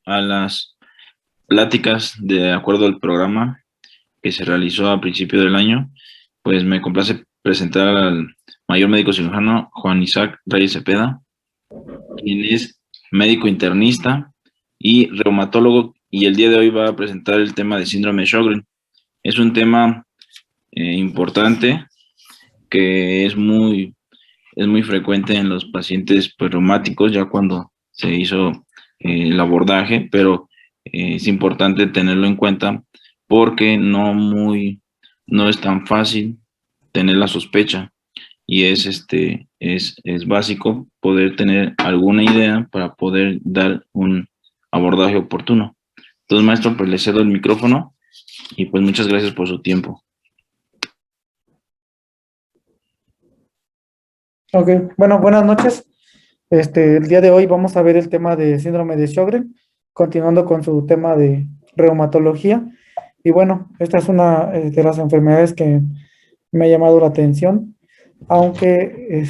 a las pláticas de acuerdo al programa que se realizó a principio del año, pues me complace presentar al mayor médico cirujano Juan Isaac Reyes Cepeda, quien es médico internista y reumatólogo, y el día de hoy va a presentar el tema de síndrome de Sjögren. Es un tema importante que es muy frecuente en los pacientes pues, reumáticos ya cuando se hizo el abordaje, pero es importante tenerlo en cuenta porque no es tan fácil tener la sospecha y es básico poder tener alguna idea para poder dar un abordaje oportuno. Entonces, maestro, pues le cedo el micrófono y pues muchas gracias por su tiempo. Ok, bueno, buenas noches. El día de hoy vamos a ver el tema de síndrome de Sjögren, continuando con su tema de reumatología. Y bueno, esta es una de las enfermedades que me ha llamado la atención, aunque,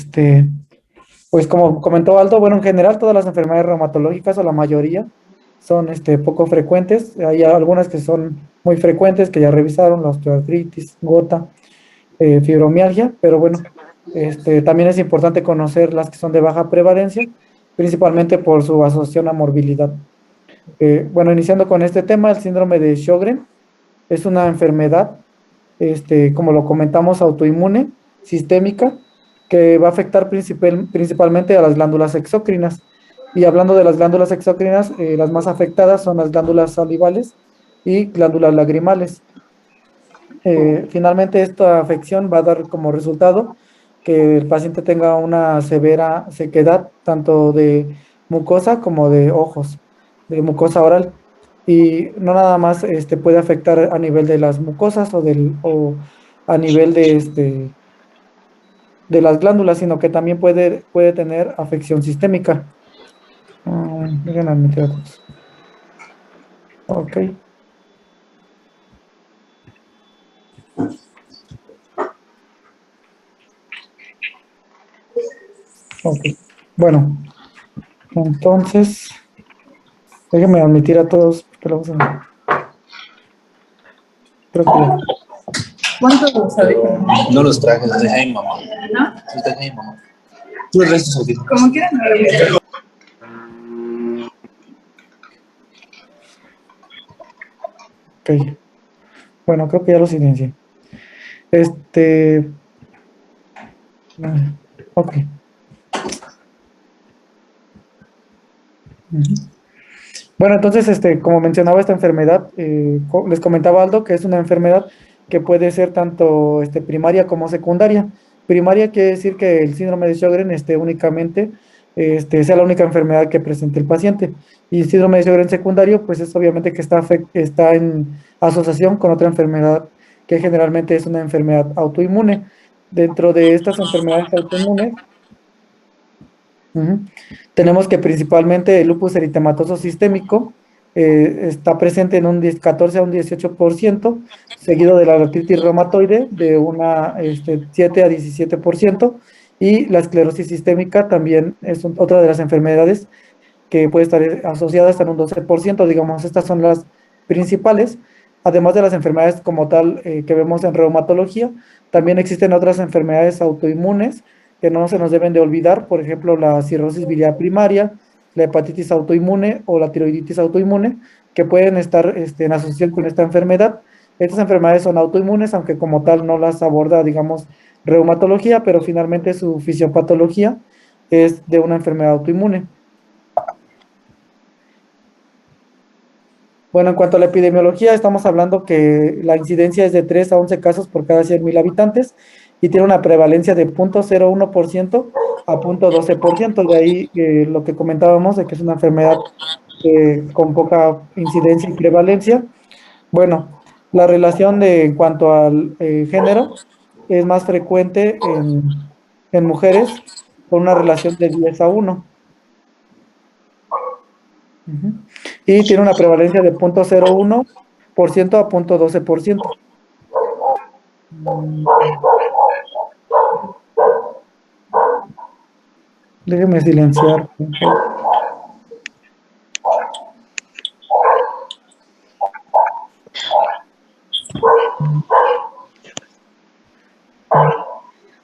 pues como comentó Aldo, bueno, en general todas las enfermedades reumatológicas o la mayoría son poco frecuentes. Hay algunas que son muy frecuentes, que ya revisaron, la osteoartritis, gota, fibromialgia, pero bueno, también es importante conocer las que son de baja prevalencia, principalmente por su asociación a morbilidad. Bueno, iniciando con este tema, el síndrome de Sjögren es una enfermedad, como lo comentamos, autoinmune, sistémica, que va a afectar principalmente a las glándulas exócrinas. Y hablando de las glándulas exócrinas, las más afectadas son las glándulas salivales y glándulas lagrimales. Finalmente, esta afección va a dar como resultado que el paciente tenga una severa sequedad, tanto de mucosa como de ojos, de mucosa oral. Y no nada más puede afectar a nivel de las mucosas o a nivel de las glándulas, sino que también puede tener afección sistémica. Déjenme admitir a todos. Ok, ok. Bueno, entonces, déjenme admitir a todos, porque lo vamos a... Creo que ya. ¿Cuánto sabe? No los traje, los dejé a mi mamá. ¿No? Los dejé a mi mamá. Tú el resto aquí. Como quieran, no lo veo. Ok. Bueno, creo que ya lo silencié. Este. Ok. Ujú. Bueno, entonces, como mencionaba esta enfermedad, les comentaba Aldo que es una enfermedad que puede ser tanto primaria como secundaria. Primaria quiere decir que el síndrome de Sjögren únicamente sea la única enfermedad que presente el paciente. Y el síndrome de Sjögren secundario, pues es obviamente que está en asociación con otra enfermedad que generalmente es una enfermedad autoinmune. Dentro de estas enfermedades autoinmunes, ujú, tenemos que principalmente el lupus eritematoso sistémico está presente en un 14 a un 18%, seguido de la artritis reumatoide de una 7 a 17%, y la esclerosis sistémica también es otra de las enfermedades que puede estar asociada hasta en un 12%, digamos, estas son las principales. Además de las enfermedades como tal que vemos en reumatología, también existen otras enfermedades autoinmunes que no se nos deben de olvidar, por ejemplo, la cirrosis biliar primaria, la hepatitis autoinmune o la tiroiditis autoinmune, que pueden estar en asociación con esta enfermedad. Estas enfermedades son autoinmunes, aunque como tal no las aborda, digamos, reumatología, pero finalmente su fisiopatología es de una enfermedad autoinmune. Bueno, en cuanto a la epidemiología, estamos hablando que la incidencia es de 3 a 11 casos por cada 100.000 habitantes y tiene una prevalencia de 0.01% a 0.12%. De ahí lo que comentábamos de que es una enfermedad con poca incidencia y prevalencia. Bueno, la relación en cuanto al género es más frecuente en mujeres con una relación de 10 a 1. Ujú. Y tiene una prevalencia de 0.01% a 0.12%. Mm, Déjeme silenciar. Por favor.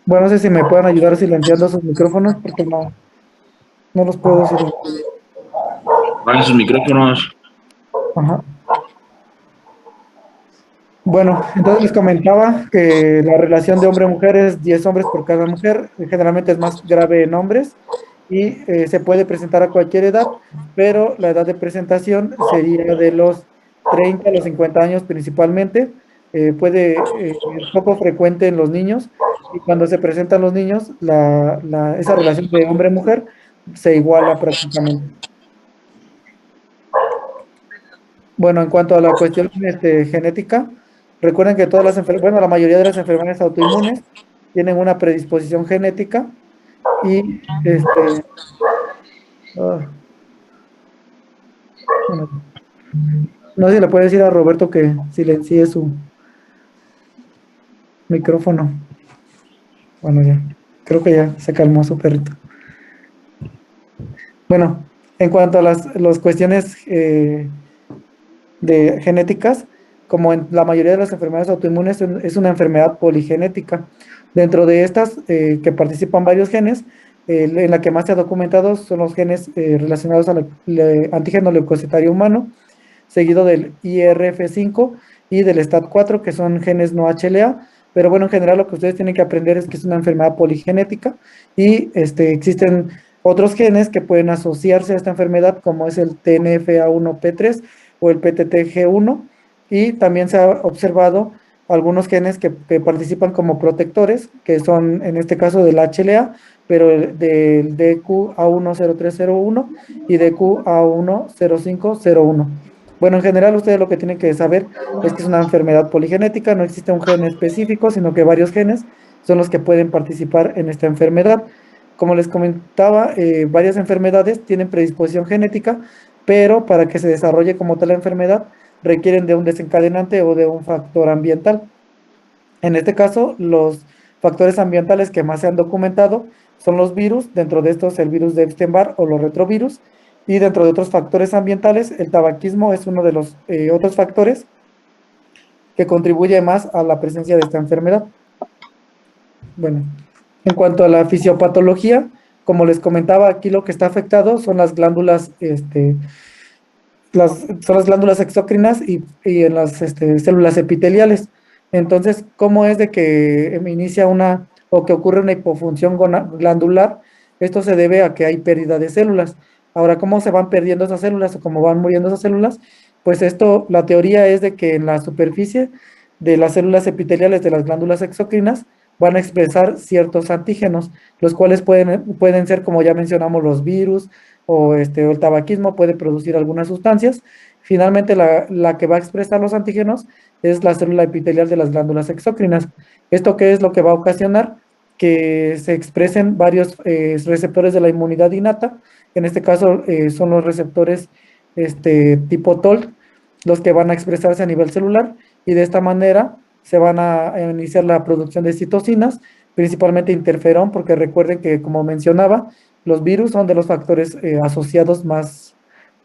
Bueno, no sé si me pueden ayudar silenciando sus micrófonos porque no los puedo silenciar. Apaguen sus micrófonos. Ajá. Bueno, entonces les comentaba que la relación de hombre-mujer es 10 hombres por cada mujer, generalmente es más grave en hombres y se puede presentar a cualquier edad, pero la edad de presentación sería de los 30 a los 50 años principalmente, es poco frecuente en los niños y cuando se presentan los niños, esa relación de hombre-mujer se iguala prácticamente. Bueno, en cuanto a la cuestión genética, recuerden que todas las bueno, la mayoría de las enfermedades autoinmunes tienen una predisposición genética y ah, bueno, no sé si le puede decir a Roberto que silencie su micrófono. Bueno, ya, creo que ya se calmó su perrito. Bueno, en cuanto a las cuestiones de genéticas, como en la mayoría de las enfermedades autoinmunes, es una enfermedad poligenética. Dentro de estas, que participan varios genes, en la que más se ha documentado son los genes relacionados al antígeno leucocitario humano, seguido del IRF5 y del STAT4, que son genes no HLA, pero bueno, en general lo que ustedes tienen que aprender es que es una enfermedad poligenética y existen otros genes que pueden asociarse a esta enfermedad, como es el TNFA1P3 o el PTTG1, y también se ha observado algunos genes que participan como protectores, que son en este caso del HLA, pero del DQA10301 y DQA10501. Bueno, en general ustedes lo que tienen que saber es que es una enfermedad poligenética, no existe un gen específico, sino que varios genes son los que pueden participar en esta enfermedad. Como les comentaba, varias enfermedades tienen predisposición genética, pero para que se desarrolle como tal la enfermedad requieren de un desencadenante o de un factor ambiental. En este caso, los factores ambientales que más se han documentado son los virus, dentro de estos el virus de Epstein-Barr o los retrovirus, y dentro de otros factores ambientales, el tabaquismo es uno de los otros factores que contribuye más a la presencia de esta enfermedad. Bueno, en cuanto a la fisiopatología, como les comentaba, aquí lo que está afectado son las glándulas, son las glándulas exócrinas y en las células epiteliales. Entonces, ¿cómo es de que inicia o que ocurre una hipofunción glandular? Esto se debe a que hay pérdida de células. Ahora, ¿cómo se van perdiendo esas células o cómo van muriendo esas células? Pues la teoría es de que en la superficie de las células epiteliales de las glándulas exócrinas van a expresar ciertos antígenos, los cuales pueden ser, como ya mencionamos, los virus, o el tabaquismo puede producir algunas sustancias. Finalmente, la que va a expresar los antígenos es la célula epitelial de las glándulas exócrinas. ¿Esto qué es lo que va a ocasionar? Que se expresen varios receptores de la inmunidad innata. En este caso son los receptores tipo TOL, los que van a expresarse a nivel celular, y de esta manera se van a iniciar la producción de citocinas, principalmente interferón, porque recuerden que, como mencionaba, los virus son de los factores asociados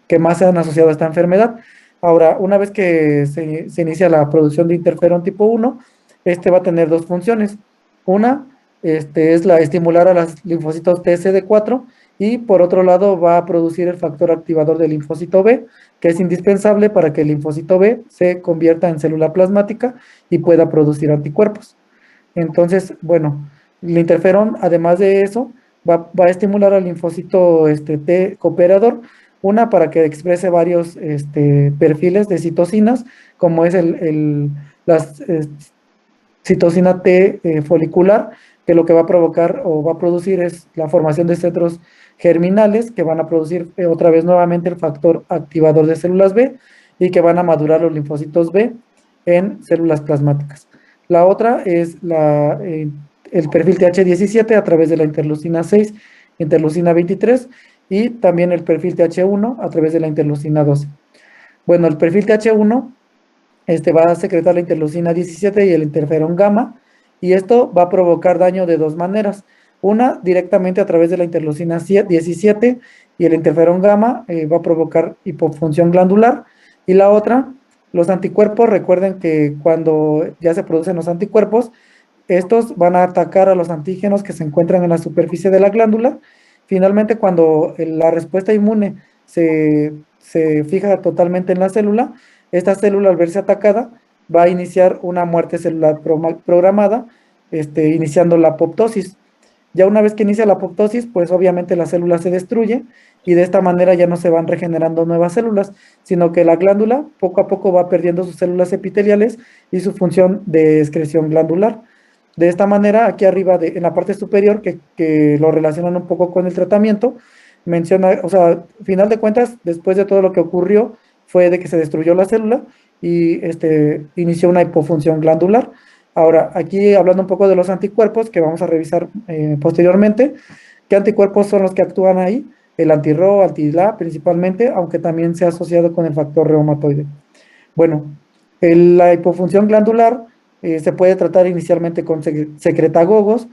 que más se han asociado a esta enfermedad. Ahora, una vez que se inicia la producción de interferón tipo 1, este va a tener dos funciones. Una, es la estimular a los linfocitos TCD4 y por otro lado va a producir el factor activador del linfocito B, que es indispensable para que el linfocito B se convierta en célula plasmática y pueda producir anticuerpos. Entonces, bueno, el interferón, además de eso, va a estimular al linfocito T cooperador, una para que exprese varios perfiles de citocinas, como es la citocina T folicular, que lo que va a provocar o va a producir es la formación de centros germinales que van a producir otra vez nuevamente el factor activador de células B y que van a madurar los linfocitos B en células plasmáticas. La otra es el perfil TH17 a través de la interleucina 6, interleucina 23 y también el perfil TH1 a través de la interleucina 12. Bueno, el perfil TH1 va a secretar la interleucina 17 y el interferón gamma, y esto va a provocar daño de dos maneras. Una, directamente a través de la interleucina 17 y el interferón gamma va a provocar hipofunción glandular, y la otra Los anticuerpos, recuerden que cuando ya se producen los anticuerpos, estos van a atacar a los antígenos que se encuentran en la superficie de la glándula. Finalmente, cuando la respuesta inmune se fija totalmente en la célula, esta célula al verse atacada va a iniciar una muerte celular programada, iniciando la apoptosis. Ya una vez que inicia la apoptosis, pues obviamente la célula se destruye y de esta manera ya no se van regenerando nuevas células, sino que la glándula poco a poco va perdiendo sus células epiteliales y su función de excreción glandular. De esta manera, aquí arriba en la parte superior, que lo relacionan un poco con el tratamiento, menciona, o sea, final de cuentas, después de todo lo que ocurrió, fue de que se destruyó la célula y inició una hipofunción glandular. Ahora, aquí hablando un poco de los anticuerpos, que vamos a revisar posteriormente, ¿qué anticuerpos son los que actúan ahí? El anti-Ro, anti-LA principalmente, aunque también se ha asociado con el factor reumatoide. Bueno, la hipofunción glandular se puede tratar inicialmente con secretagogos,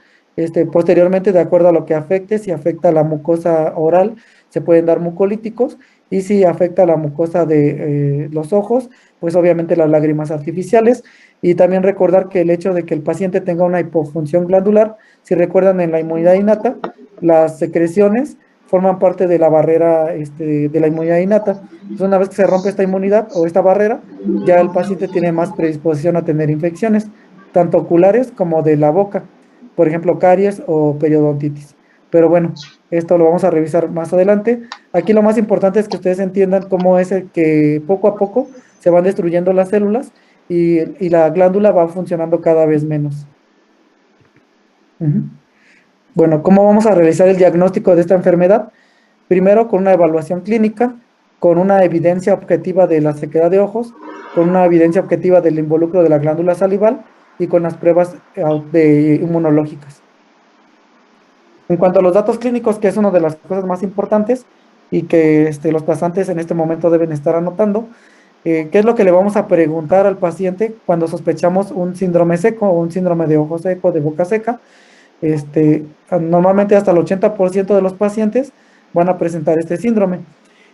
posteriormente de acuerdo a lo que afecte, si afecta la mucosa oral, se pueden dar mucolíticos, y si afecta la mucosa de los ojos, pues obviamente las lágrimas artificiales, y también recordar que el hecho de que el paciente tenga una hipofunción glandular, si recuerdan en la inmunidad innata, las secreciones forman parte de la barrera de la inmunidad innata. Entonces, una vez que se rompe esta inmunidad o esta barrera, ya el paciente tiene más predisposición a tener infecciones, tanto oculares como de la boca, por ejemplo, caries o periodontitis. Pero bueno, esto lo vamos a revisar más adelante. Aquí lo más importante es que ustedes entiendan cómo es el que poco a poco se van destruyendo las células y la glándula va funcionando cada vez menos. Bueno, ¿cómo vamos a realizar el diagnóstico de esta enfermedad? Primero, con una evaluación clínica, con una evidencia objetiva de la sequedad de ojos, con una evidencia objetiva del involucro de la glándula salival y con las pruebas inmunológicas. En cuanto a los datos clínicos, que es una de las cosas más importantes y que los pacientes en este momento deben estar anotando, ¿qué es lo que le vamos a preguntar al paciente cuando sospechamos un síndrome seco o un síndrome de ojo seco, de boca seca? Normalmente hasta el 80% de los pacientes van a presentar este síndrome.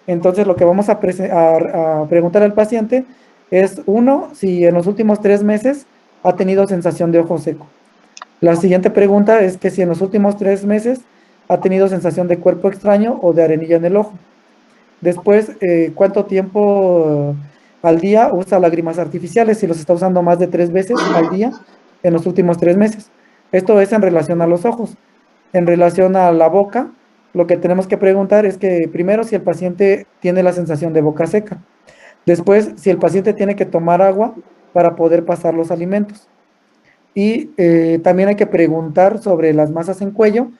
Entonces, lo que vamos a preguntar al paciente es, uno, si en los últimos 3 meses ha tenido sensación de ojo seco. La siguiente pregunta es que si en los últimos 3 meses ha tenido sensación de cuerpo extraño o de arenilla en el ojo. Después, ¿cuánto tiempo al día usa lágrimas artificiales? Si los está usando más de 3 veces al día en los últimos 3 meses. Esto es en relación a los ojos. En relación a la boca, lo que tenemos que preguntar es que primero si el paciente tiene la sensación de boca seca. Después, si el paciente tiene que tomar agua para poder pasar los alimentos. Y también hay que preguntar sobre las masas en cuello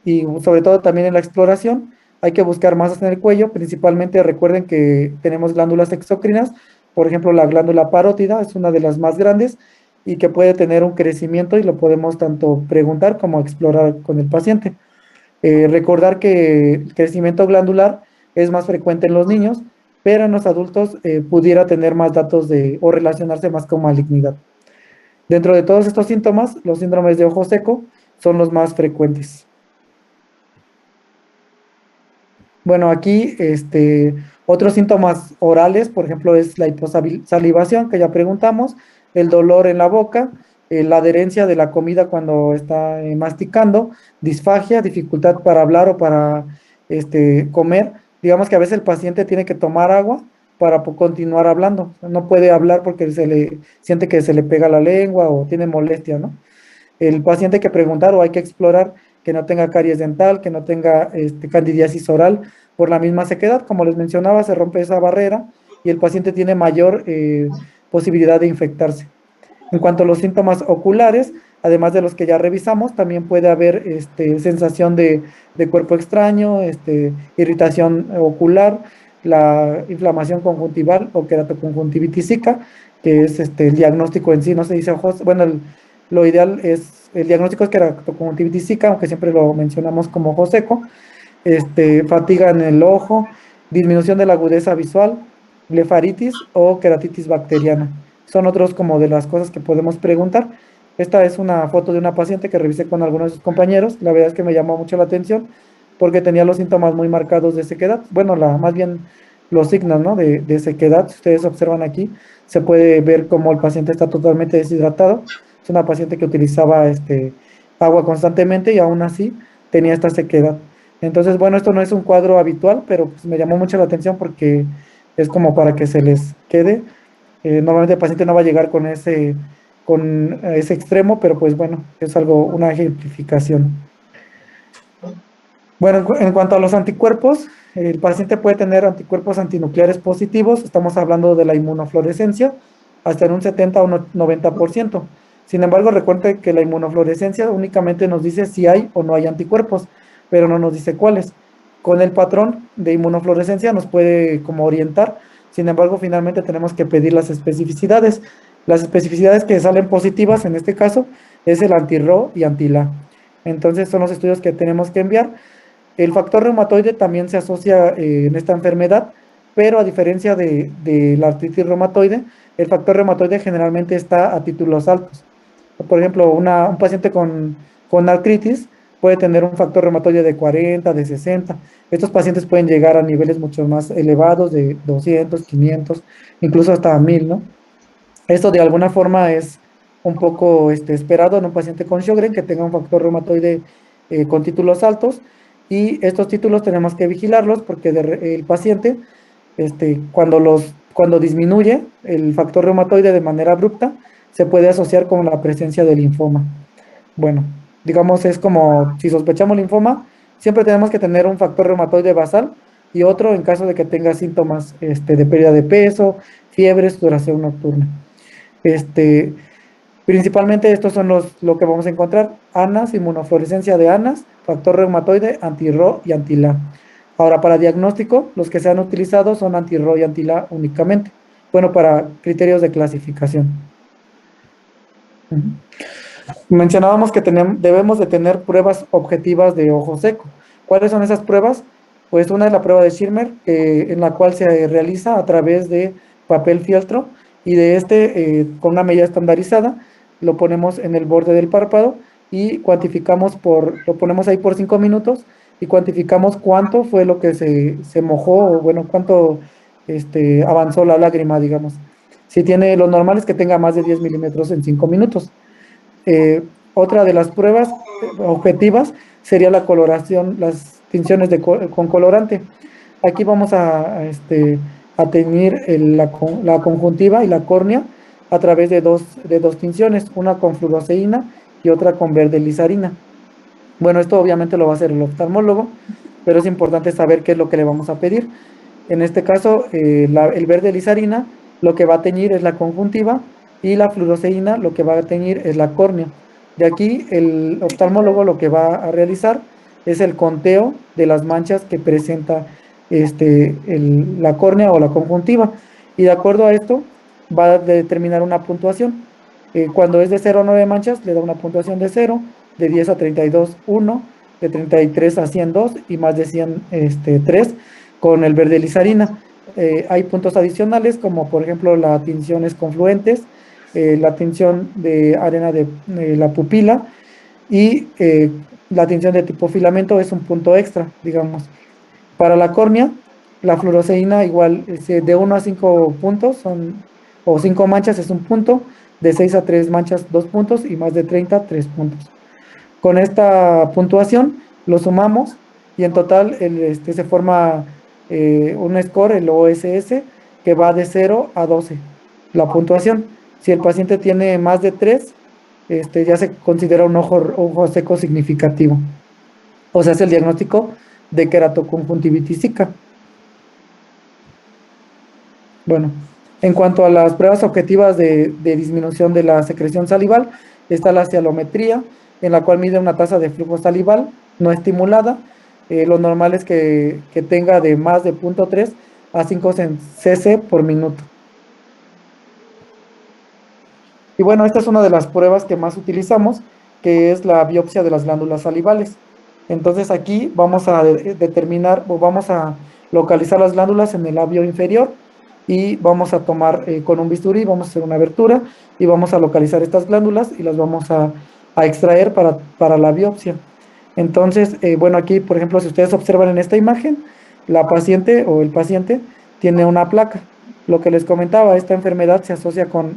y sobre todo también en la exploración. Hay que buscar masas en el cuello, principalmente recuerden que tenemos glándulas exócrinas, por ejemplo la glándula parótida es una de las más grandes y que puede tener un crecimiento y lo podemos tanto preguntar como explorar con el paciente. Recordar que el crecimiento glandular es más frecuente en los niños, pero en los adultos pudiera tener más datos o relacionarse más con malignidad. Dentro de todos estos síntomas, los síndromes de ojo seco son los más frecuentes. Bueno, aquí otros síntomas orales, por ejemplo, es la hiposalivación, que ya preguntamos, el dolor en la boca, la adherencia de la comida cuando está masticando, disfagia, dificultad para hablar o para comer. Digamos que a veces el paciente tiene que tomar agua para continuar hablando. No puede hablar porque siente que se le pega la lengua o tiene molestia, ¿no? El paciente hay que preguntar o hay que explorar que no tenga caries dental, que no tenga candidiasis oral por la misma sequedad. Como les mencionaba, se rompe esa barrera y el paciente tiene mayor posibilidad de infectarse. En cuanto a los síntomas oculares, además de los que ya revisamos, también puede haber sensación de cuerpo extraño, irritación ocular, la inflamación conjuntival o queratoconjuntivitísica, que es el diagnóstico en sí, no se dice ojos, bueno, lo ideal es, el diagnóstico es queratoconjuntivitísica, aunque siempre lo mencionamos como ojo seco, fatiga en el ojo, disminución de la agudeza visual, blefaritis o queratitis bacteriana. Son otros como de las cosas que podemos preguntar. Esta es una foto de una paciente que revisé con algunos de sus compañeros. La verdad es que me llamó mucho la atención porque tenía los síntomas muy marcados de sequedad. Bueno, más bien los signos, ¿no? de sequedad. Si ustedes observan aquí, se puede ver cómo el paciente está totalmente deshidratado. Es una paciente que utilizaba agua constantemente y aún así tenía esta sequedad. Entonces, bueno, esto no es un cuadro habitual, pero pues me llamó mucho la atención porque es como para que se les quede. Normalmente el paciente no va a llegar con ese extremo, pero pues bueno, es algo, una ejemplificación. Bueno, en cuanto a los anticuerpos, el paciente puede tener anticuerpos antinucleares positivos, estamos hablando de la inmunofluorescencia, hasta en un 70 o 90%. Sin embargo, recuerde que la inmunofluorescencia únicamente nos dice si hay o no hay anticuerpos, pero no nos dice cuáles. Con el patrón de inmunofluorescencia nos puede como orientar, sin embargo, finalmente tenemos que pedir las especificidades. Las especificidades que salen positivas en este caso es el anti-Ro y anti-La. Entonces son los estudios que tenemos que enviar. El factor reumatoide también se asocia en esta enfermedad, pero a diferencia de la artritis reumatoide, el factor reumatoide generalmente está a títulos altos. Por ejemplo, un paciente con artritis puede tener un factor reumatoide de 40, de 60. Estos pacientes pueden llegar a niveles mucho más elevados, de 200, 500, incluso hasta 1000, ¿no? Esto de alguna forma es un poco esperado en un paciente con Sjögren que tenga un factor reumatoide con títulos altos, y estos títulos tenemos que vigilarlos porque el paciente, cuando disminuye el factor reumatoide de manera abrupta, se puede asociar con la presencia de linfoma. Bueno, digamos, es como si sospechamos linfoma, siempre tenemos que tener un factor reumatoide basal y otro en caso de que tenga síntomas de pérdida de peso, fiebre, sudoración nocturna. Principalmente estos son lo que vamos a encontrar: ANAS, inmunofluorescencia de ANAS, factor reumatoide, anti-Ro y anti-La. Ahora, para diagnóstico, los que se han utilizado son anti-Ro y anti-La únicamente. Bueno, para criterios de clasificación. Mencionábamos que debemos de tener pruebas objetivas de ojo seco. ¿Cuáles son esas pruebas? Pues una es la prueba de Schirmer, en la cual se realiza a través de papel fieltro, y con una medida estandarizada, lo ponemos en el borde del párpado y cuantificamos lo ponemos ahí por 5 minutos y cuantificamos cuánto fue lo que se mojó, o bueno, cuánto avanzó la lágrima, digamos. Si tiene, lo normal es que tenga más de 10 milímetros en 5 minutos. Otra de las pruebas objetivas sería la coloración, las tinciones con colorante. Aquí vamos a teñir la conjuntiva y la córnea a través de dos tinciones, una con fluoresceína y otra con verde lisarina. Bueno, esto obviamente lo va a hacer el oftalmólogo, pero es importante saber qué es lo que le vamos a pedir. En este caso, el verde lisarina lo que va a teñir es la conjuntiva, y la fluoresceína lo que va a teñir es la córnea. De aquí, el oftalmólogo lo que va a realizar es el conteo de las manchas que presenta la córnea o la conjuntiva, y de acuerdo a esto va a determinar una puntuación. Cuando es de 0 a 9 manchas, le da una puntuación de 0, de 10 a 32, 1, de 33 a 100, 2, y más de 100, 3, con el verde lisarina. Hay puntos adicionales, como por ejemplo las tinciones confluentes, la tinción de arena de la pupila, y la tinción de tipo filamento es un punto extra, digamos. Para la córnea, la fluoresceína igual, de 1 a 5 puntos o 5 manchas es un punto, de 6 a 3 manchas 2 puntos, y más de 30, 3 puntos. Con esta puntuación lo sumamos y en total se forma un score, el OSS, que va de 0 a 12, la puntuación. Si el paciente tiene más de 3, ya se considera un ojo seco significativo. O sea, es el diagnóstico de queratoconjuntivitis zika. Bueno, en cuanto a las pruebas objetivas de disminución de la secreción salival, está la cialometría, en la cual mide una tasa de flujo salival no estimulada. Lo normal es que tenga de más de 0.3 a 5 cc por minuto. Y bueno, esta es una de las pruebas que más utilizamos, que es la biopsia de las glándulas salivales. Entonces aquí vamos a determinar, o vamos a localizar las glándulas en el labio inferior, y vamos a tomar con un bisturí, vamos a hacer una abertura y vamos a localizar estas glándulas y las vamos a extraer para la biopsia. Entonces, bueno, aquí, por ejemplo, si ustedes observan en esta imagen, la paciente o el paciente tiene una placa. Lo que les comentaba, esta enfermedad se asocia con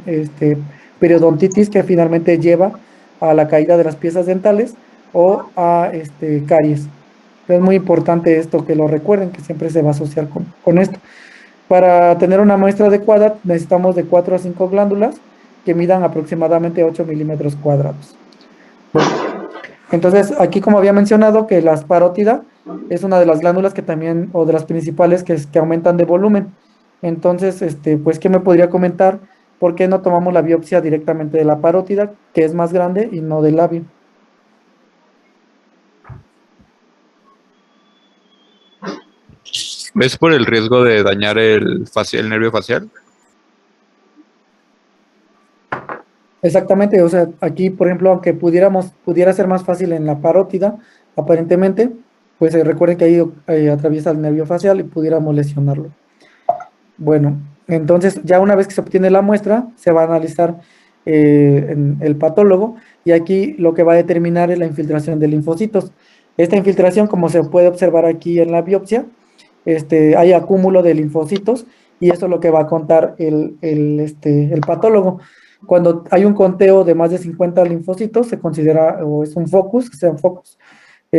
periodontitis, que finalmente lleva a la caída de las piezas dentales o a caries. Es muy importante esto, que lo recuerden, que siempre se va a asociar con esto. Para tener una muestra adecuada necesitamos de 4 a 5 glándulas que midan aproximadamente 8 milímetros cuadrados. Bueno, entonces aquí, como había mencionado, que la parótida es una de las glándulas que también, o de las principales, que aumentan de volumen. Entonces, pues, ¿qué me podría comentar? ¿Por qué no tomamos la biopsia directamente de la parótida, que es más grande, y no del labio? ¿Ves por el riesgo de dañar el nervio facial? Exactamente, o sea, aquí, por ejemplo, aunque pudiera ser más fácil en la parótida, aparentemente, pues recuerden que ahí atraviesa el nervio facial y pudiéramos lesionarlo. Bueno, entonces ya una vez que se obtiene la muestra, se va a analizar en el patólogo, y aquí lo que va a determinar es la infiltración de linfocitos. Esta infiltración, como se puede observar aquí en la biopsia, hay acúmulo de linfocitos, y eso es lo que va a contar el patólogo. Cuando hay un conteo de más de 50 linfocitos, se considera, o es un focus, que sean focus,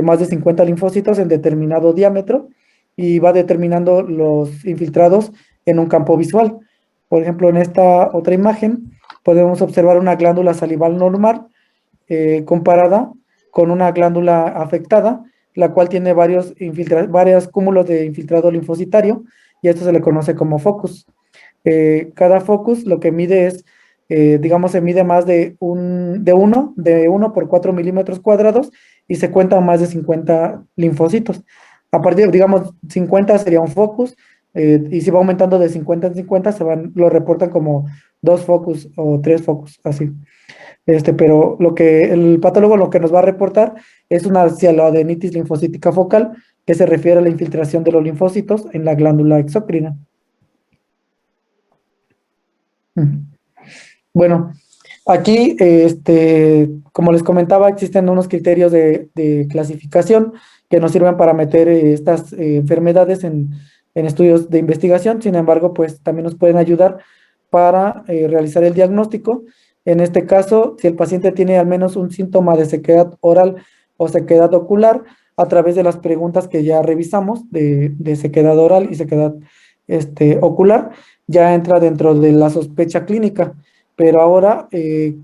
más de 50 linfocitos en determinado diámetro, y va determinando los infiltrados en un campo visual. Por ejemplo, en esta otra imagen podemos observar una glándula salival normal comparada con una glándula afectada, la cual tiene varios cúmulos de infiltrado linfocitario, y esto se le conoce como focus. Cada focus lo que mide es, digamos, se mide más de 1 por 4 milímetros cuadrados, y se cuentan más de 50 linfocitos. A partir, digamos, 50 sería un focus, y si va aumentando de 50 en 50, lo reportan como 2 focus o 3 focus, así. Pero el patólogo lo que nos va a reportar es una cialoadenitis linfocítica focal, que se refiere a la infiltración de los linfocitos en la glándula exócrina. Bueno, aquí, como les comentaba, existen unos criterios de clasificación que nos sirven para meter estas enfermedades en estudios de investigación. Sin embargo, pues también nos pueden ayudar para realizar el diagnóstico. En este caso, si el paciente tiene al menos un síntoma de sequedad oral o sequedad ocular, a través de las preguntas que ya revisamos de sequedad oral y sequedad ocular, ya entra dentro de la sospecha clínica. Pero ahora,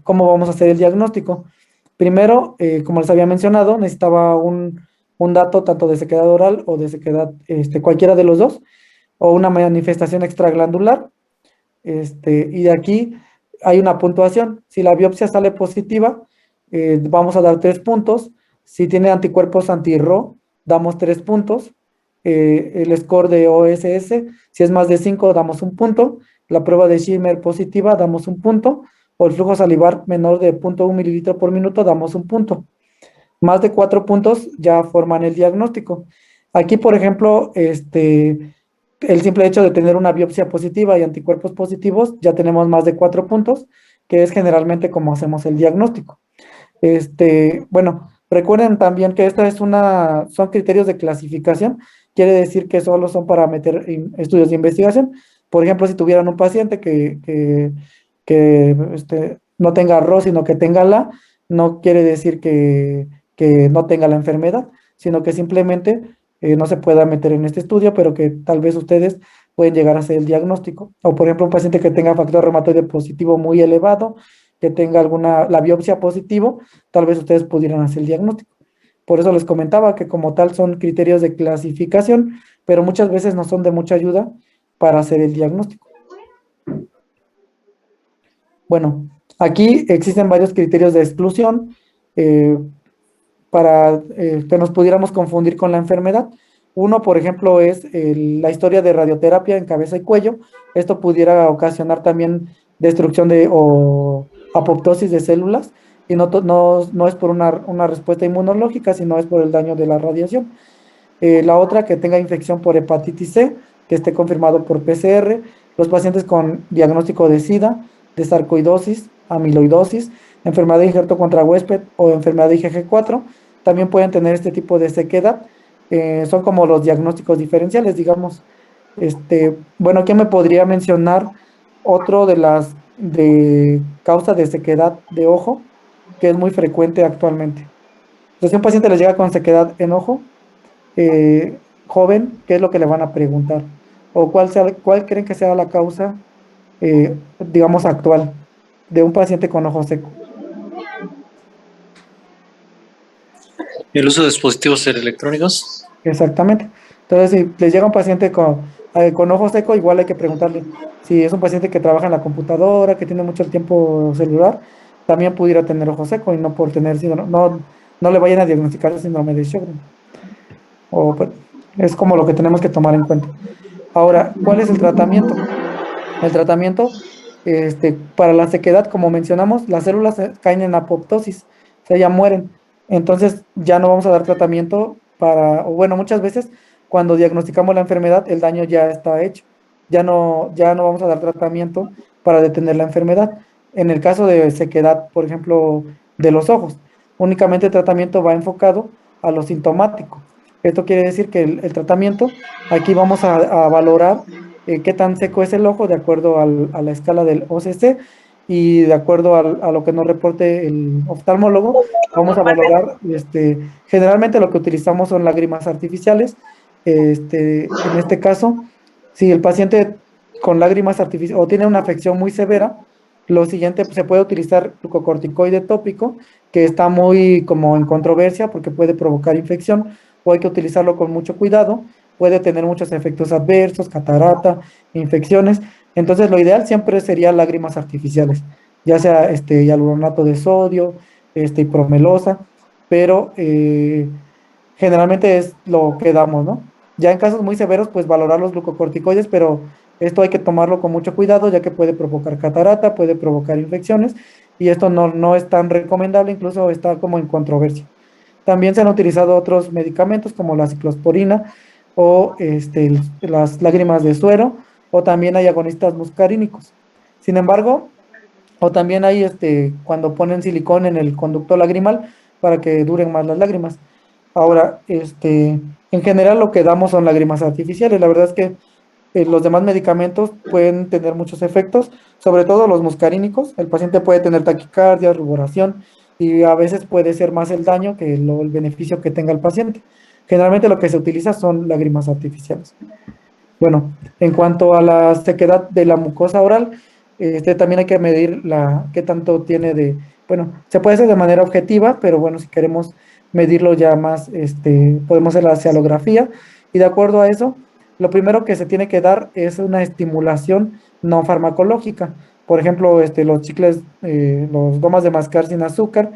¿cómo vamos a hacer el diagnóstico? Primero, como les había mencionado, necesitaba un dato tanto de sequedad oral o de sequedad, cualquiera de los dos, o una manifestación extraglandular. Y de aquí hay una puntuación. Si la biopsia sale positiva, vamos a dar 3 puntos. Si tiene anticuerpos anti-Ro, damos 3 puntos. El score de OSS, si es más de 5, damos 1 punto. La prueba de Schirmer positiva, damos 1 punto. O el flujo salivar menor de 0.1 mililitro por minuto, damos 1 punto. Más de 4 puntos ya forman el diagnóstico. Aquí, por ejemplo, el simple hecho de tener una biopsia positiva y anticuerpos positivos, ya tenemos más de 4 puntos, que es generalmente como hacemos el diagnóstico. Bueno, recuerden también que son criterios de clasificación, quiere decir que solo son para meter estudios de investigación. Por ejemplo, si tuvieran un paciente que no tenga RO, sino que tenga LA, no quiere decir que no tenga la enfermedad, sino que simplemente no se pueda meter en este estudio, pero que tal vez ustedes pueden llegar a hacer el diagnóstico. O por ejemplo, un paciente que tenga factor reumatoide positivo muy elevado, que tenga la biopsia positivo, tal vez ustedes pudieran hacer el diagnóstico. Por eso les comentaba que como tal son criterios de clasificación, pero muchas veces no son de mucha ayuda para hacer el diagnóstico. Bueno, aquí existen varios criterios de exclusión para que nos pudiéramos confundir con la enfermedad. Uno, por ejemplo, es la historia de radioterapia en cabeza y cuello. Esto pudiera ocasionar también destrucción o apoptosis de células, y no es por una respuesta inmunológica, sino es por el daño de la radiación. La otra, que tenga infección por hepatitis C, que esté confirmado por PCR. Los pacientes con diagnóstico de SIDA, de sarcoidosis, amiloidosis, enfermedad de injerto contra huésped o enfermedad de IgG4, también pueden tener este tipo de sequedad. Son como los diagnósticos diferenciales, digamos. Bueno, ¿quién me podría mencionar otro de las de causa de sequedad de ojo que es muy frecuente actualmente? Entonces, si un paciente les llega con sequedad en ojo, joven, ¿qué es lo que le van a preguntar? ¿O cuál creen que sea la causa, digamos, actual de un paciente con ojo seco? El uso de dispositivos electrónicos. Exactamente. Entonces, si les llega un paciente con ojo seco, igual hay que preguntarle si es un paciente que trabaja en la computadora, que tiene mucho el tiempo celular, también pudiera tener ojo seco y no por tener síndrome, no le vayan a diagnosticar síndrome de Sjögren. Pues, es como lo que tenemos que tomar en cuenta. Ahora, ¿cuál es el tratamiento? El tratamiento, para la sequedad, como mencionamos, las células caen en apoptosis, o sea, ya mueren. Entonces, ya no vamos a dar tratamiento o bueno, muchas veces cuando diagnosticamos la enfermedad, el daño ya está hecho. Ya no vamos a dar tratamiento para detener la enfermedad. En el caso de sequedad, por ejemplo, de los ojos, únicamente el tratamiento va enfocado a lo sintomático. Esto quiere decir que el tratamiento, aquí vamos a valorar qué tan seco es el ojo de acuerdo a la escala del OCC y de acuerdo a lo que nos reporte el oftalmólogo, vamos a valorar, generalmente lo que utilizamos son lágrimas artificiales. En este caso, si el paciente con lágrimas artificiales o tiene una afección muy severa, lo siguiente, pues, se puede utilizar glucocorticoide tópico, que está muy como en controversia porque puede provocar infección, o hay que utilizarlo con mucho cuidado, puede tener muchos efectos adversos, catarata, infecciones. Entonces, lo ideal siempre sería lágrimas artificiales, ya sea hialuronato de sodio, hipromelosa, pero generalmente es lo que damos, ¿no? Ya en casos muy severos, pues valorar los glucocorticoides, pero esto hay que tomarlo con mucho cuidado, ya que puede provocar catarata, puede provocar infecciones, y esto no es tan recomendable, incluso está como en controversia. También se han utilizado otros medicamentos como la ciclosporina o las lágrimas de suero, o también hay agonistas muscarínicos. Sin embargo, o también hay cuando ponen silicón en el conducto lagrimal para que duren más las lágrimas. Ahora, en general lo que damos son lágrimas artificiales. La verdad es que los demás medicamentos pueden tener muchos efectos, sobre todo los muscarínicos. El paciente puede tener taquicardia, ruboración y a veces puede ser más el daño que el beneficio que tenga el paciente. Generalmente lo que se utiliza son lágrimas artificiales. Bueno, en cuanto a la sequedad de la mucosa oral, también hay que medir qué tanto tiene bueno, se puede hacer de manera objetiva, pero bueno, si queremos medirlo ya más, podemos hacer la cialografía y de acuerdo a eso, lo primero que se tiene que dar es una estimulación no farmacológica. Por ejemplo, los chicles, los gomas de mascar sin azúcar,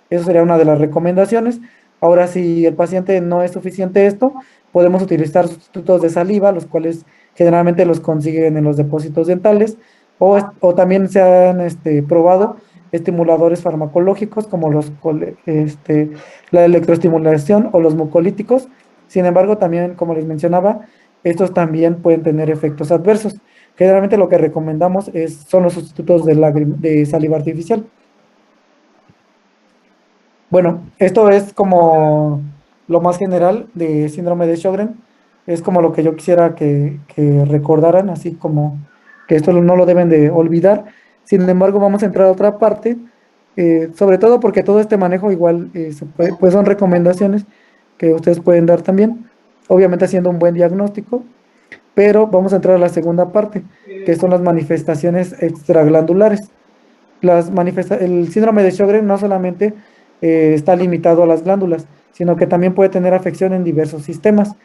eso sería una de las recomendaciones. Ahora, si el paciente no es suficiente esto, podemos utilizar sustitutos de saliva, los cuales generalmente los consiguen en los depósitos dentales, o también se han probado estimuladores farmacológicos como la electroestimulación o los mucolíticos. Sin embargo, también, como les mencionaba, estos también pueden tener efectos adversos. Generalmente lo que recomendamos son los sustitutos de saliva artificial. Bueno, esto es como lo más general de síndrome de Sjögren. Es como lo que yo quisiera que recordaran, así como que esto no lo deben de olvidar. Sin embargo, vamos a entrar a otra parte, sobre todo porque todo este manejo igual pues son recomendaciones que ustedes pueden dar también, obviamente haciendo un buen diagnóstico, pero vamos a entrar a la segunda parte, que son las manifestaciones extraglandulares. El síndrome de Sjögren no solamente está limitado a las glándulas, sino que también puede tener afección en diversos sistemas.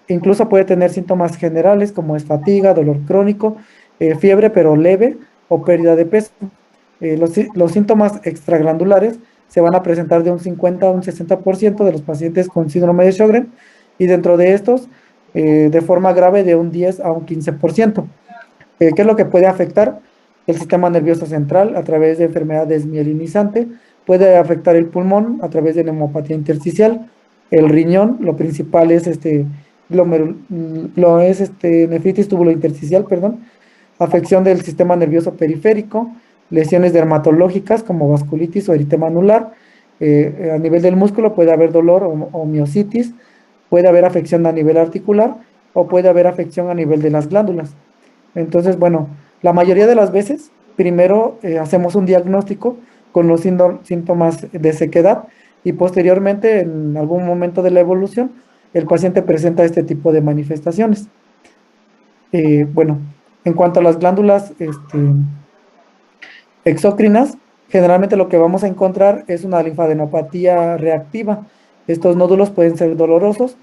Incluso puede tener síntomas generales como es fatiga, dolor crónico, fiebre pero leve o pérdida de peso. Los síntomas extraglandulares se van a presentar de un 50 a un 60% de los pacientes con síndrome de Sjögren y dentro de estos, de forma grave, de un 10 a un 15%. ¿Qué es lo que puede afectar? El sistema nervioso central a través de enfermedad desmielinizante, puede afectar el pulmón a través de neumopatía intersticial, el riñón, lo principal es nefritis tubulointersticial, perdón, afección del sistema nervioso periférico, lesiones dermatológicas como vasculitis o eritema anular, a nivel del músculo puede haber dolor o miositis, puede haber afección a nivel articular o puede haber afección a nivel de las glándulas. Entonces, bueno, la mayoría de las veces, primero hacemos un diagnóstico con los síntomas de sequedad y posteriormente, en algún momento de la evolución, el paciente presenta este tipo de manifestaciones. Bueno, en cuanto a las glándulas exócrinas, generalmente lo que vamos a encontrar es una linfadenopatía reactiva. Estos nódulos pueden ser dolorosos,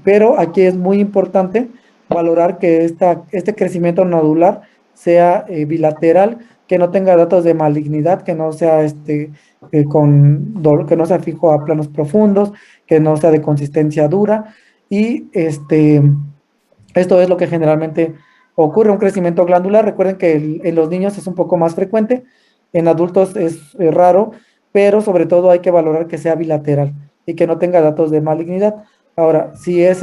pero aquí es muy importante valorar que este crecimiento nodular sea bilateral, que no tenga datos de malignidad, que no sea que no sea fijo a planos profundos, que no sea de consistencia dura, y esto es lo que generalmente ocurre, un crecimiento glandular. Recuerden que en los niños es un poco más frecuente, en adultos es raro, pero sobre todo hay que valorar que sea bilateral y que no tenga datos de malignidad. Ahora, si es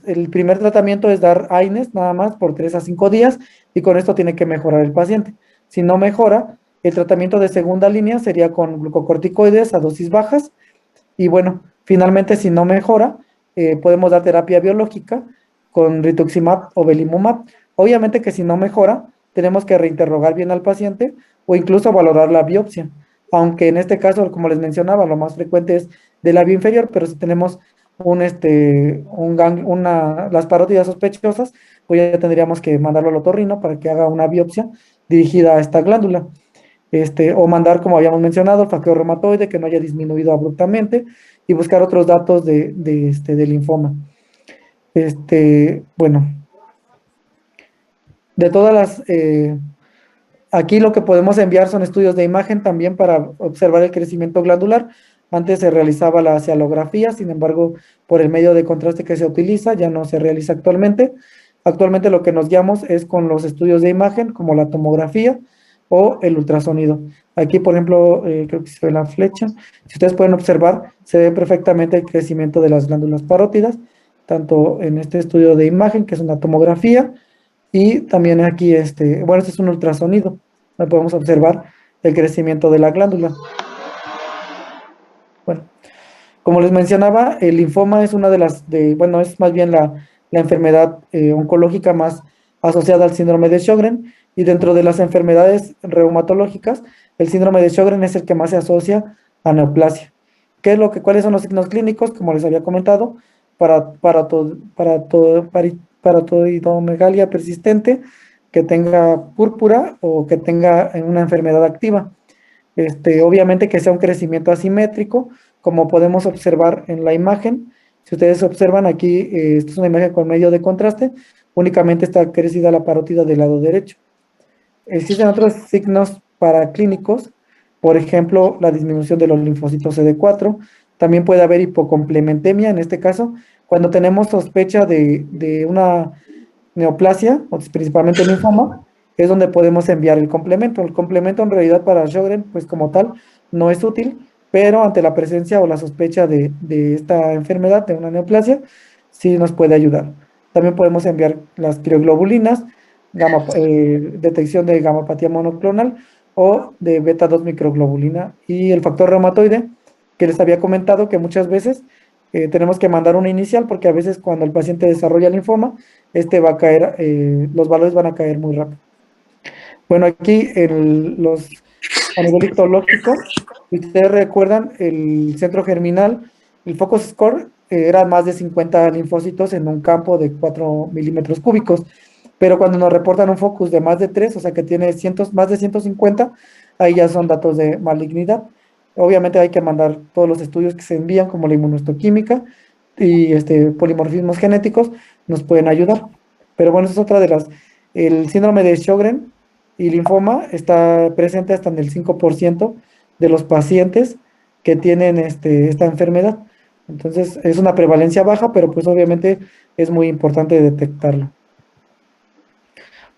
el primer tratamiento es dar AINES nada más por 3 a 5 días y con esto tiene que mejorar el paciente. Si no mejora, el tratamiento de segunda línea sería con glucocorticoides a dosis bajas y bueno, finalmente si no mejora, podemos dar terapia biológica con rituximab o belimumab. Obviamente que si no mejora, tenemos que reinterrogar bien al paciente o incluso valorar la biopsia. Aunque en este caso, como les mencionaba, lo más frecuente es del labio inferior, pero si tenemos las parótidas sospechosas, pues ya tendríamos que mandarlo al otorrino para que haga una biopsia dirigida a esta glándula. O mandar, como habíamos mencionado, el factor reumatoide que no haya disminuido abruptamente y buscar otros datos de linfoma. Bueno, de todas aquí lo que podemos enviar son estudios de imagen también para observar el crecimiento glandular. Antes se realizaba la cialografía, sin embargo, por el medio de contraste que se utiliza, ya no se realiza actualmente. Actualmente lo que nos guiamos es con los estudios de imagen, como la tomografía o el ultrasonido. Aquí, por ejemplo, creo que se ve la flecha. Si ustedes pueden observar, se ve perfectamente el crecimiento de las glándulas parótidas, tanto en este estudio de imagen, que es una tomografía, y también aquí, bueno, este es un ultrasonido, donde podemos observar el crecimiento de la glándula. Bueno, como les mencionaba, el linfoma es una de bueno, es más bien la enfermedad oncológica más asociada al síndrome de Sjögren, y dentro de las enfermedades reumatológicas, el síndrome de Sjögren es el que más se asocia a neoplasia. ¿Cuáles son los signos clínicos? Como les había comentado, paratoidomegalia persistente, que tenga púrpura o que tenga una enfermedad activa. Obviamente que sea un crecimiento asimétrico, como podemos observar en la imagen. Si ustedes observan aquí, esta es una imagen con medio de contraste, únicamente está crecida la parótida del lado derecho. Existen otros signos paraclínicos, por ejemplo, la disminución de los linfocitos CD4, también puede haber hipocomplementemia, en este caso, cuando tenemos sospecha de una neoplasia, o principalmente linfoma, es donde podemos enviar el complemento. El complemento en realidad para Sjögren, pues como tal, no es útil, pero ante la presencia o la sospecha de esta enfermedad, de una neoplasia, sí nos puede ayudar. También podemos enviar las crioglobulinas, detección de gamapatía monoclonal o de beta 2 microglobulina, y el factor reumatoide, que les había comentado que muchas veces tenemos que mandar una inicial porque a veces cuando el paciente desarrolla linfoma, va a caer, los valores van a caer muy rápido. Bueno, aquí a nivel histológico, si ustedes recuerdan, el centro germinal, el focus score era más de 50 linfocitos en un campo de 4 milímetros cúbicos, pero cuando nos reportan un focus de más de 3, o sea que tiene más de 150, ahí ya son datos de malignidad. Obviamente hay que mandar todos los estudios que se envían, como la inmunohistoquímica y polimorfismos genéticos, nos pueden ayudar. Pero bueno, esa es otra el síndrome de Sjögren y linfoma está presente hasta en el 5% de los pacientes que tienen esta enfermedad. Entonces es una prevalencia baja, pero pues obviamente es muy importante detectarlo.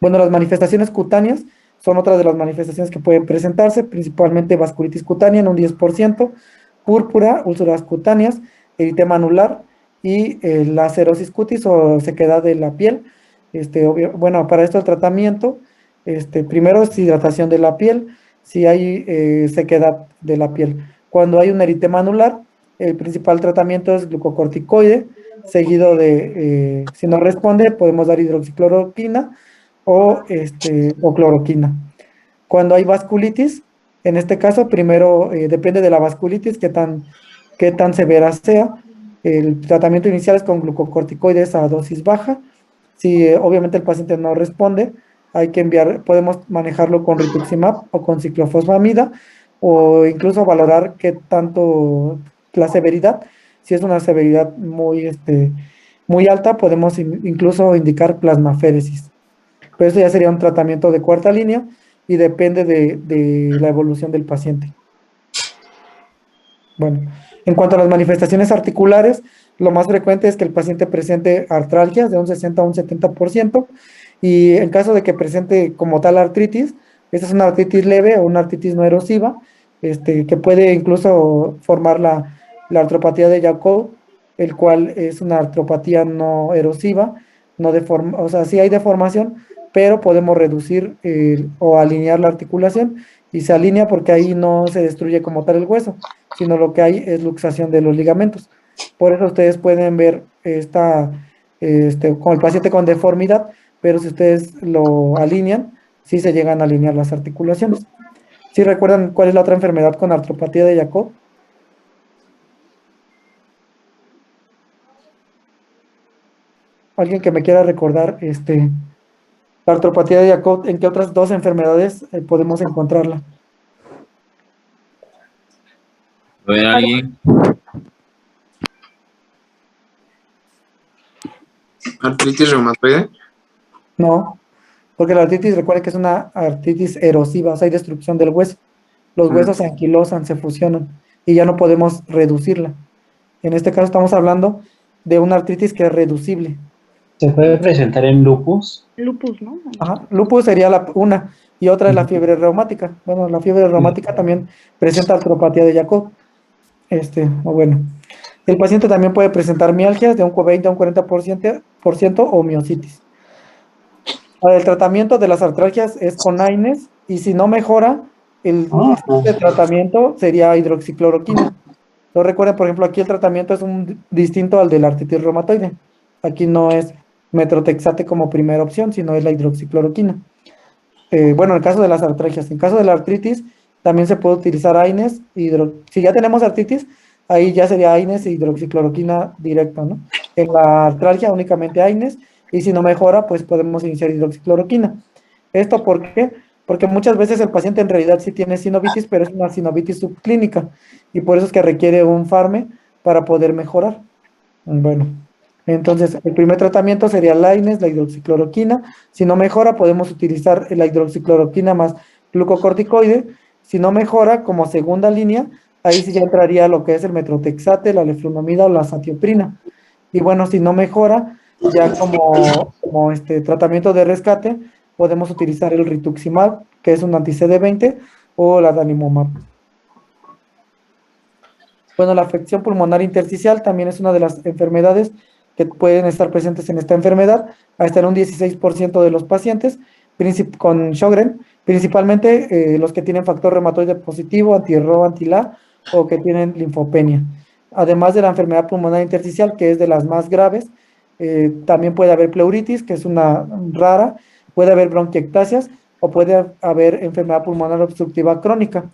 Bueno, las manifestaciones cutáneas son otra de las manifestaciones que pueden presentarse, principalmente vasculitis cutánea en un 10%, púrpura, úlceras cutáneas, eritema anular y la cerosis cutis o sequedad de la piel. Bueno, para esto el tratamiento, primero es hidratación de la piel, si hay sequedad de la piel. Cuando hay un eritema anular, el principal tratamiento es glucocorticoide, seguido de, si no responde, podemos dar hidroxicloroquina o cloroquina. Cuando hay vasculitis, en este caso, primero depende de la vasculitis, qué tan severa sea. El tratamiento inicial es con glucocorticoides a dosis baja. Si obviamente el paciente no responde, hay que podemos manejarlo con rituximab o con ciclofosfamida, o incluso valorar qué tanto la severidad. Si es una severidad muy alta, podemos incluso indicar plasmaféresis. Pero eso ya sería un tratamiento de cuarta línea y depende de la evolución del paciente. Bueno, en cuanto a las manifestaciones articulares, lo más frecuente es que el paciente presente artralgias de un 60 a un 70%, y en caso de que presente como tal artritis, esta es una artritis leve o una artritis no erosiva, que puede incluso formar la artropatía de Jacob, el cual es una artropatía no erosiva, no o sea, sí hay deformación, pero podemos reducir o alinear la articulación, y se alinea porque ahí no se destruye como tal el hueso, sino lo que hay es luxación de los ligamentos. Por eso ustedes pueden ver con el paciente con deformidad, pero si ustedes lo alinean, sí se llegan a alinear las articulaciones. ¿Sí recuerdan cuál es la otra enfermedad con artropatía de Jacob? Alguien que me quiera recordar, la artropatía de Jacob, ¿en qué otras dos enfermedades podemos encontrarla? A ver, alguien. ¿Artritis reumatoide? No, porque la artritis, recuerden que es una artritis erosiva, o sea, hay destrucción del hueso. Los huesos se anquilosan, se fusionan, y ya no podemos reducirla. En este caso estamos hablando de una artritis que es reducible. ¿Se puede presentar en lupus? Lupus, ¿no? Ajá, lupus sería una, y otra es la fiebre reumática. Bueno, la fiebre reumática también presenta artropatía de Jacob. Bueno, el paciente también puede presentar mialgias de un 20 a un 40% o miositis. El tratamiento de las artralgias es con AINES, y si no mejora, el tratamiento sería hidroxicloroquina. No recuerden, por ejemplo, aquí el tratamiento es distinto al de la artritis reumatoide. Aquí no es metrotexate como primera opción, sino es la hidroxicloroquina. Bueno, en el caso de las artralgias. En caso de la artritis, también se puede utilizar AINES. Si ya tenemos artritis, ahí ya sería AINES e hidroxicloroquina directo, ¿no? En la artralgia únicamente AINES, y si no mejora, pues podemos iniciar hidroxicloroquina. ¿Esto por qué? Porque muchas veces el paciente en realidad sí tiene sinovitis, pero es una sinovitis subclínica, y por eso es que requiere un farme para poder mejorar. Bueno, entonces el primer tratamiento sería la AINES, la hidroxicloroquina. Si no mejora, podemos utilizar la hidroxicloroquina más glucocorticoide. Si no mejora, como segunda línea, ahí sí ya entraría lo que es el metrotexate, la leflunomida o la satioprina. Y bueno, si no mejora, ya como tratamiento de rescate, podemos utilizar el rituximab, que es un anti-CD20, o la adalimumab. Bueno, la afección pulmonar intersticial también es una de las enfermedades que pueden estar presentes en esta enfermedad, hasta en un 16% de los pacientes con Sjögren, principalmente los que tienen factor reumatoide positivo, anti-RO, anti-LA, o que tienen linfopenia. Además de la enfermedad pulmonar intersticial, que es de las más graves, también puede haber pleuritis, que es una rara, puede haber bronquiectasias, o puede haber enfermedad pulmonar obstructiva crónica.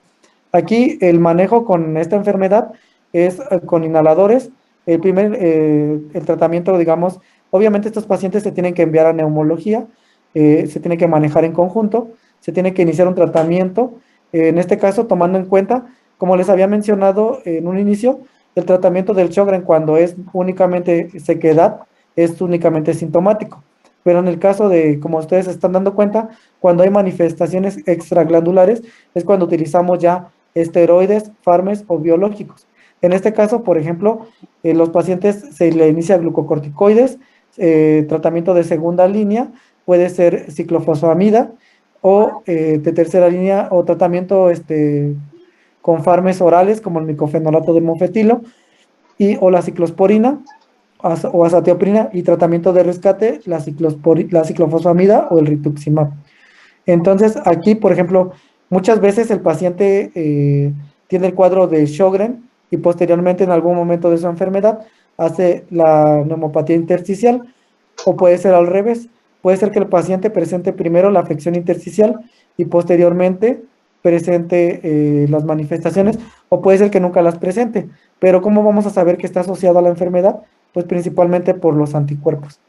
Aquí el manejo con esta enfermedad es con inhaladores. El tratamiento, digamos, obviamente estos pacientes se tienen que enviar a neumología, se tiene que manejar en conjunto, se tiene que iniciar un tratamiento, en este caso tomando en cuenta, como les había mencionado en un inicio, el tratamiento del Sjögren cuando es únicamente sequedad, es únicamente sintomático. Pero en el caso de, como ustedes se están dando cuenta, cuando hay manifestaciones extraglandulares, es cuando utilizamos ya esteroides, fármacos o biológicos. En este caso, por ejemplo, los pacientes se le inicia glucocorticoides, tratamiento de segunda línea, puede ser ciclofosfamida, o de tercera línea, o tratamiento con fármacos orales, como el micofenolato de mofetilo, o la ciclosporina, o azatioprina, y tratamiento de rescate, la ciclofosfamida o el rituximab. Entonces, aquí, por ejemplo, muchas veces el paciente tiene el cuadro de Sjögren, y posteriormente en algún momento de su enfermedad hace la neumopatía intersticial, o puede ser al revés. Puede ser que el paciente presente primero la afección intersticial y posteriormente presente las manifestaciones, o puede ser que nunca las presente. Pero ¿cómo vamos a saber que está asociado a la enfermedad? Pues principalmente por los anticuerpos.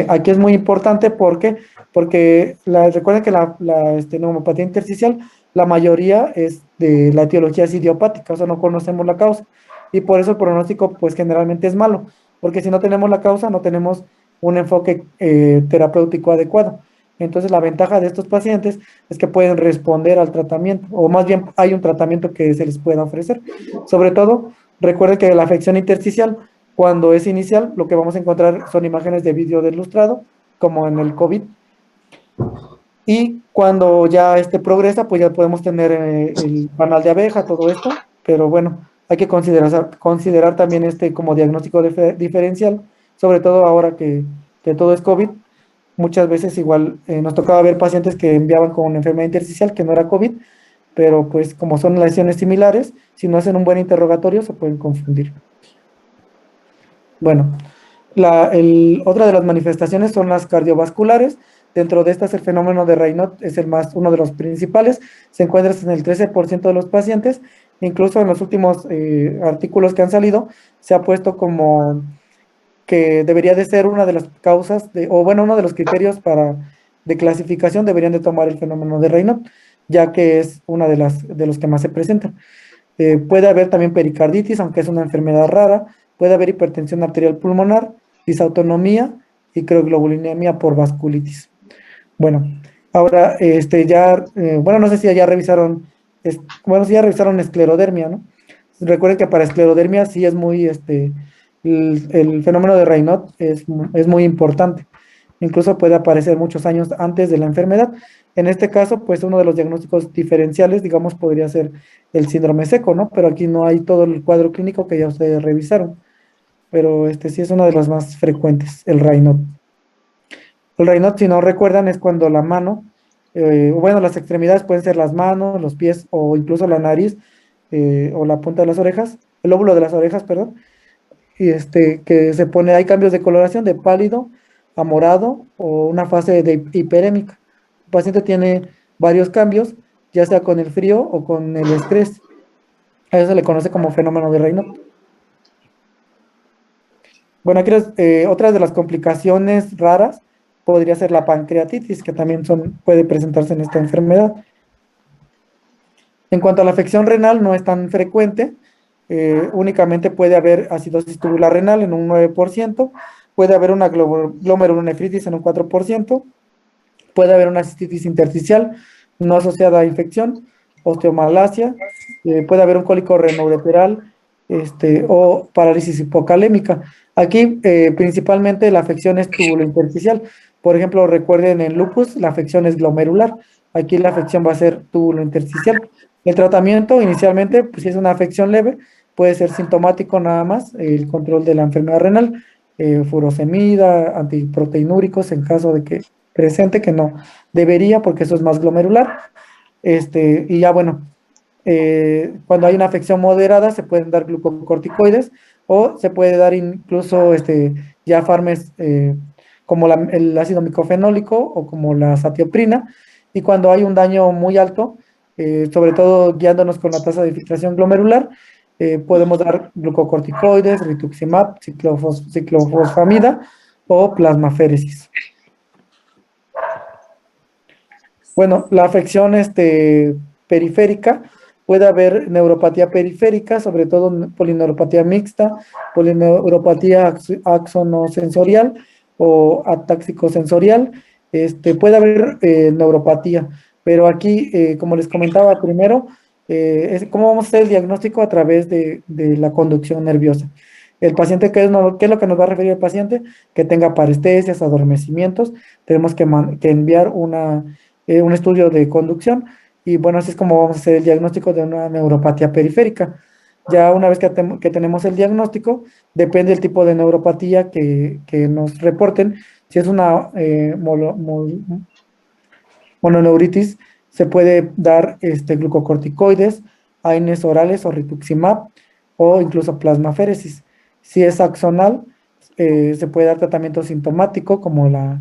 Aquí es muy importante porque recuerden que la neumopatía intersticial, la mayoría es de la etiología es idiopática, o sea, no conocemos la causa. Y por eso el pronóstico, pues generalmente es malo, porque si no tenemos la causa, no tenemos un enfoque terapéutico adecuado. Entonces, la ventaja de estos pacientes es que pueden responder al tratamiento, o más bien hay un tratamiento que se les pueda ofrecer. Sobre todo, recuerden que la afección intersticial, cuando es inicial, lo que vamos a encontrar son imágenes de vídeo de ilustrado, como en el COVID. Y cuando ya progresa, pues ya podemos tener el panal de abeja, todo esto. Pero bueno, hay que considerar también como diagnóstico diferencial, sobre todo ahora que todo es COVID. Muchas veces igual nos tocaba ver pacientes que enviaban con una enfermedad intersticial que no era COVID, pero pues como son lesiones similares, si no hacen un buen interrogatorio se pueden confundir. Bueno, otra de las manifestaciones son las cardiovasculares. Dentro de estas el fenómeno de Raynaud es uno de los principales. Se encuentra en el 13% de los pacientes. Incluso en los últimos artículos que han salido se ha puesto como que debería de ser una de las causas, o bueno, uno de los criterios de clasificación deberían de tomar el fenómeno de Raynaud, ya que es una de los que más se presentan. Puede haber también pericarditis, aunque es una enfermedad rara. Puede haber hipertensión arterial pulmonar, disautonomía y crioglobulinemia por vasculitis. Bueno, ahora bueno, no sé si ya revisaron, si ya revisaron esclerodermia, ¿no? Recuerden que para esclerodermia sí es muy, el fenómeno de Raynaud es muy importante. Incluso puede aparecer muchos años antes de la enfermedad. En este caso, pues uno de los diagnósticos diferenciales, digamos, podría ser el síndrome seco, ¿no? Pero aquí no hay todo el cuadro clínico que ya ustedes revisaron. Pero sí es uno de los más frecuentes, el Raynaud. El Raynaud, si no recuerdan, es cuando la mano, bueno, las extremidades pueden ser las manos, los pies o incluso la nariz o la punta de las orejas, el lóbulo de las orejas, perdón, y que hay cambios de coloración de pálido a morado o una fase de hiperémica. El paciente tiene varios cambios, ya sea con el frío o con el estrés. A eso se le conoce como fenómeno de Raynaud. Bueno, aquí otras de las complicaciones raras podría ser la pancreatitis, que también puede presentarse en esta enfermedad. En cuanto a la afección renal, no es tan frecuente. Únicamente puede haber acidosis tubular renal en un 9%, puede haber una glomerulonefritis en un 4%, puede haber una cistitis intersticial no asociada a infección, osteomalacia, puede haber un cólico renoureteral o parálisis hipocalémica. Aquí principalmente la afección es tubulointersticial. Por ejemplo, recuerden en lupus la afección es glomerular. Aquí la afección va a ser tubulointersticial. El tratamiento inicialmente, pues si es una afección leve, puede ser sintomático nada más, el control de la enfermedad renal, furosemida, antiproteinúricos en caso de que presente, que no debería porque eso es más glomerular. Y ya bueno, cuando hay una afección moderada se pueden dar glucocorticoides o se puede dar incluso ya fármacos como el ácido micofenólico o como la satioprina, y cuando hay un daño muy alto, sobre todo guiándonos con la tasa de filtración glomerular, podemos dar glucocorticoides, rituximab, ciclofosfamida o plasmaféresis. Bueno, la afección periférica, puede haber neuropatía periférica, sobre todo polineuropatía mixta, polineuropatía axonosensorial o atáxico-sensorial. Puede haber neuropatía, pero aquí, como les comentaba primero, ¿cómo vamos a hacer el diagnóstico? A través de la conducción nerviosa. El paciente, ¿qué es lo que nos va a referir el paciente? Que tenga parestesias, adormecimientos. Tenemos que enviar un estudio de conducción, y bueno, así es como vamos a hacer el diagnóstico de una neuropatía periférica. Ya una vez que tenemos el diagnóstico, depende del tipo de neuropatía que nos reporten. Si es una mononeuritis, se puede dar glucocorticoides, AINES orales o rituximab o incluso plasmaféresis. Si es axonal, se puede dar tratamiento sintomático como la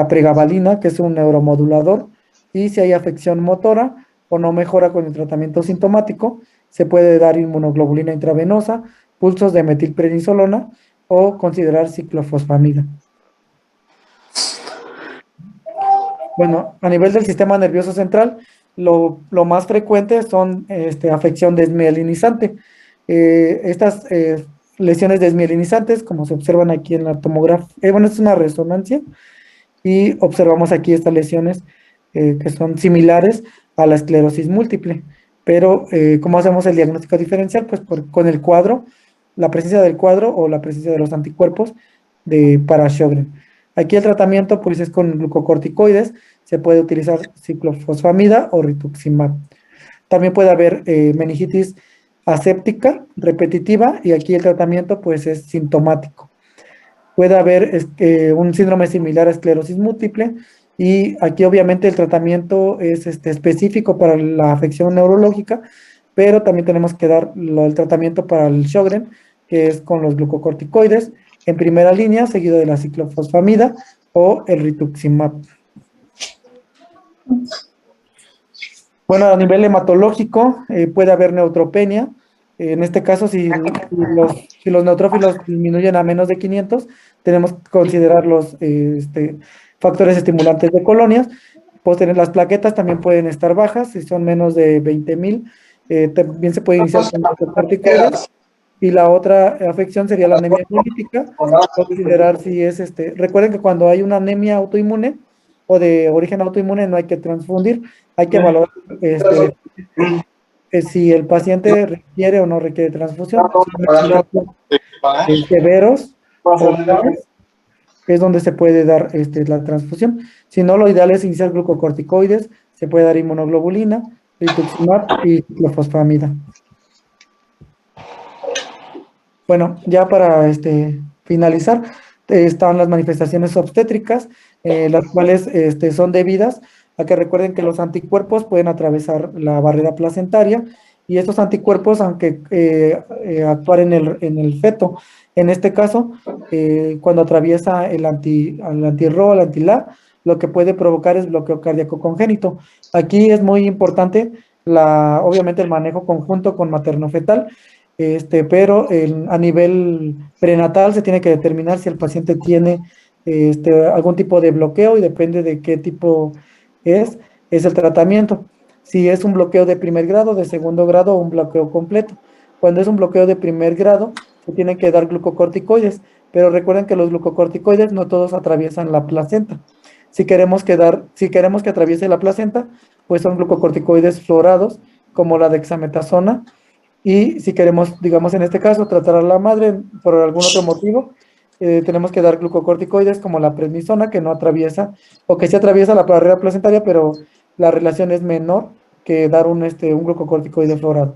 pregabalina, que es un neuromodulador, y si hay afección motora o no mejora con el tratamiento sintomático, se puede dar inmunoglobulina intravenosa, pulsos de metilprednisolona o considerar ciclofosfamida. Bueno, a nivel del sistema nervioso central, lo más frecuente son afección desmielinizante. Estas lesiones desmielinizantes, como se observan aquí en la tomografía, bueno, es una resonancia, y observamos aquí estas lesiones que son similares a la esclerosis múltiple. Pero, ¿cómo hacemos el diagnóstico diferencial? Pues con el cuadro, la presencia del cuadro o la presencia de los anticuerpos para Sjögren. Aquí el tratamiento pues es con glucocorticoides, se puede utilizar ciclofosfamida o rituximab. También puede haber meningitis aséptica repetitiva, y aquí el tratamiento pues es sintomático. Puede haber un síndrome similar a esclerosis múltiple, y aquí obviamente el tratamiento es específico para la afección neurológica, pero también tenemos que dar el tratamiento para el Sjögren, que es con los glucocorticoides en primera línea, seguido de la ciclofosfamida o el rituximab. Bueno, a nivel hematológico puede haber neutropenia. En este caso, si los neutrófilos disminuyen a menos de 500, tenemos que considerar los factores estimulantes de colonias. Las plaquetas también pueden estar bajas, si son menos de 20,000. También se puede iniciar con glucocorticoides. Y la otra afección sería la anemia hemolítica. Considerar si es recuerden que cuando hay una anemia autoinmune o de origen autoinmune no hay que transfundir, hay que valorar si el paciente requiere o no requiere transfusión. Severos es donde se puede dar la transfusión. Si no, lo ideal es iniciar glucocorticoides, se puede dar inmunoglobulina, rituximab y ciclofosfamida. Bueno, ya para finalizar, están las manifestaciones obstétricas, las cuales son debidas a que recuerden que los anticuerpos pueden atravesar la barrera placentaria, y estos anticuerpos, aunque actuar en el feto, en este caso, cuando atraviesa el anti-RO, el anti-LA, lo que puede provocar es bloqueo cardíaco congénito. Aquí es muy importante, obviamente, el manejo conjunto con materno-fetal, pero a nivel prenatal se tiene que determinar si el paciente tiene algún tipo de bloqueo, y depende de qué tipo es el tratamiento. Si es un bloqueo de primer grado, de segundo grado o un bloqueo completo. Cuando es un bloqueo de primer grado, se tienen que dar glucocorticoides, pero recuerden que los glucocorticoides no todos atraviesan la placenta. Si queremos que atraviese la placenta, pues son glucocorticoides fluorados, como la dexametasona. Y si queremos, digamos en este caso, tratar a la madre por algún otro motivo, tenemos que dar glucocorticoides como la prednisona, que no atraviesa, o que sí atraviesa la barrera placentaria, pero la relación es menor que dar un glucocorticoide fluorado.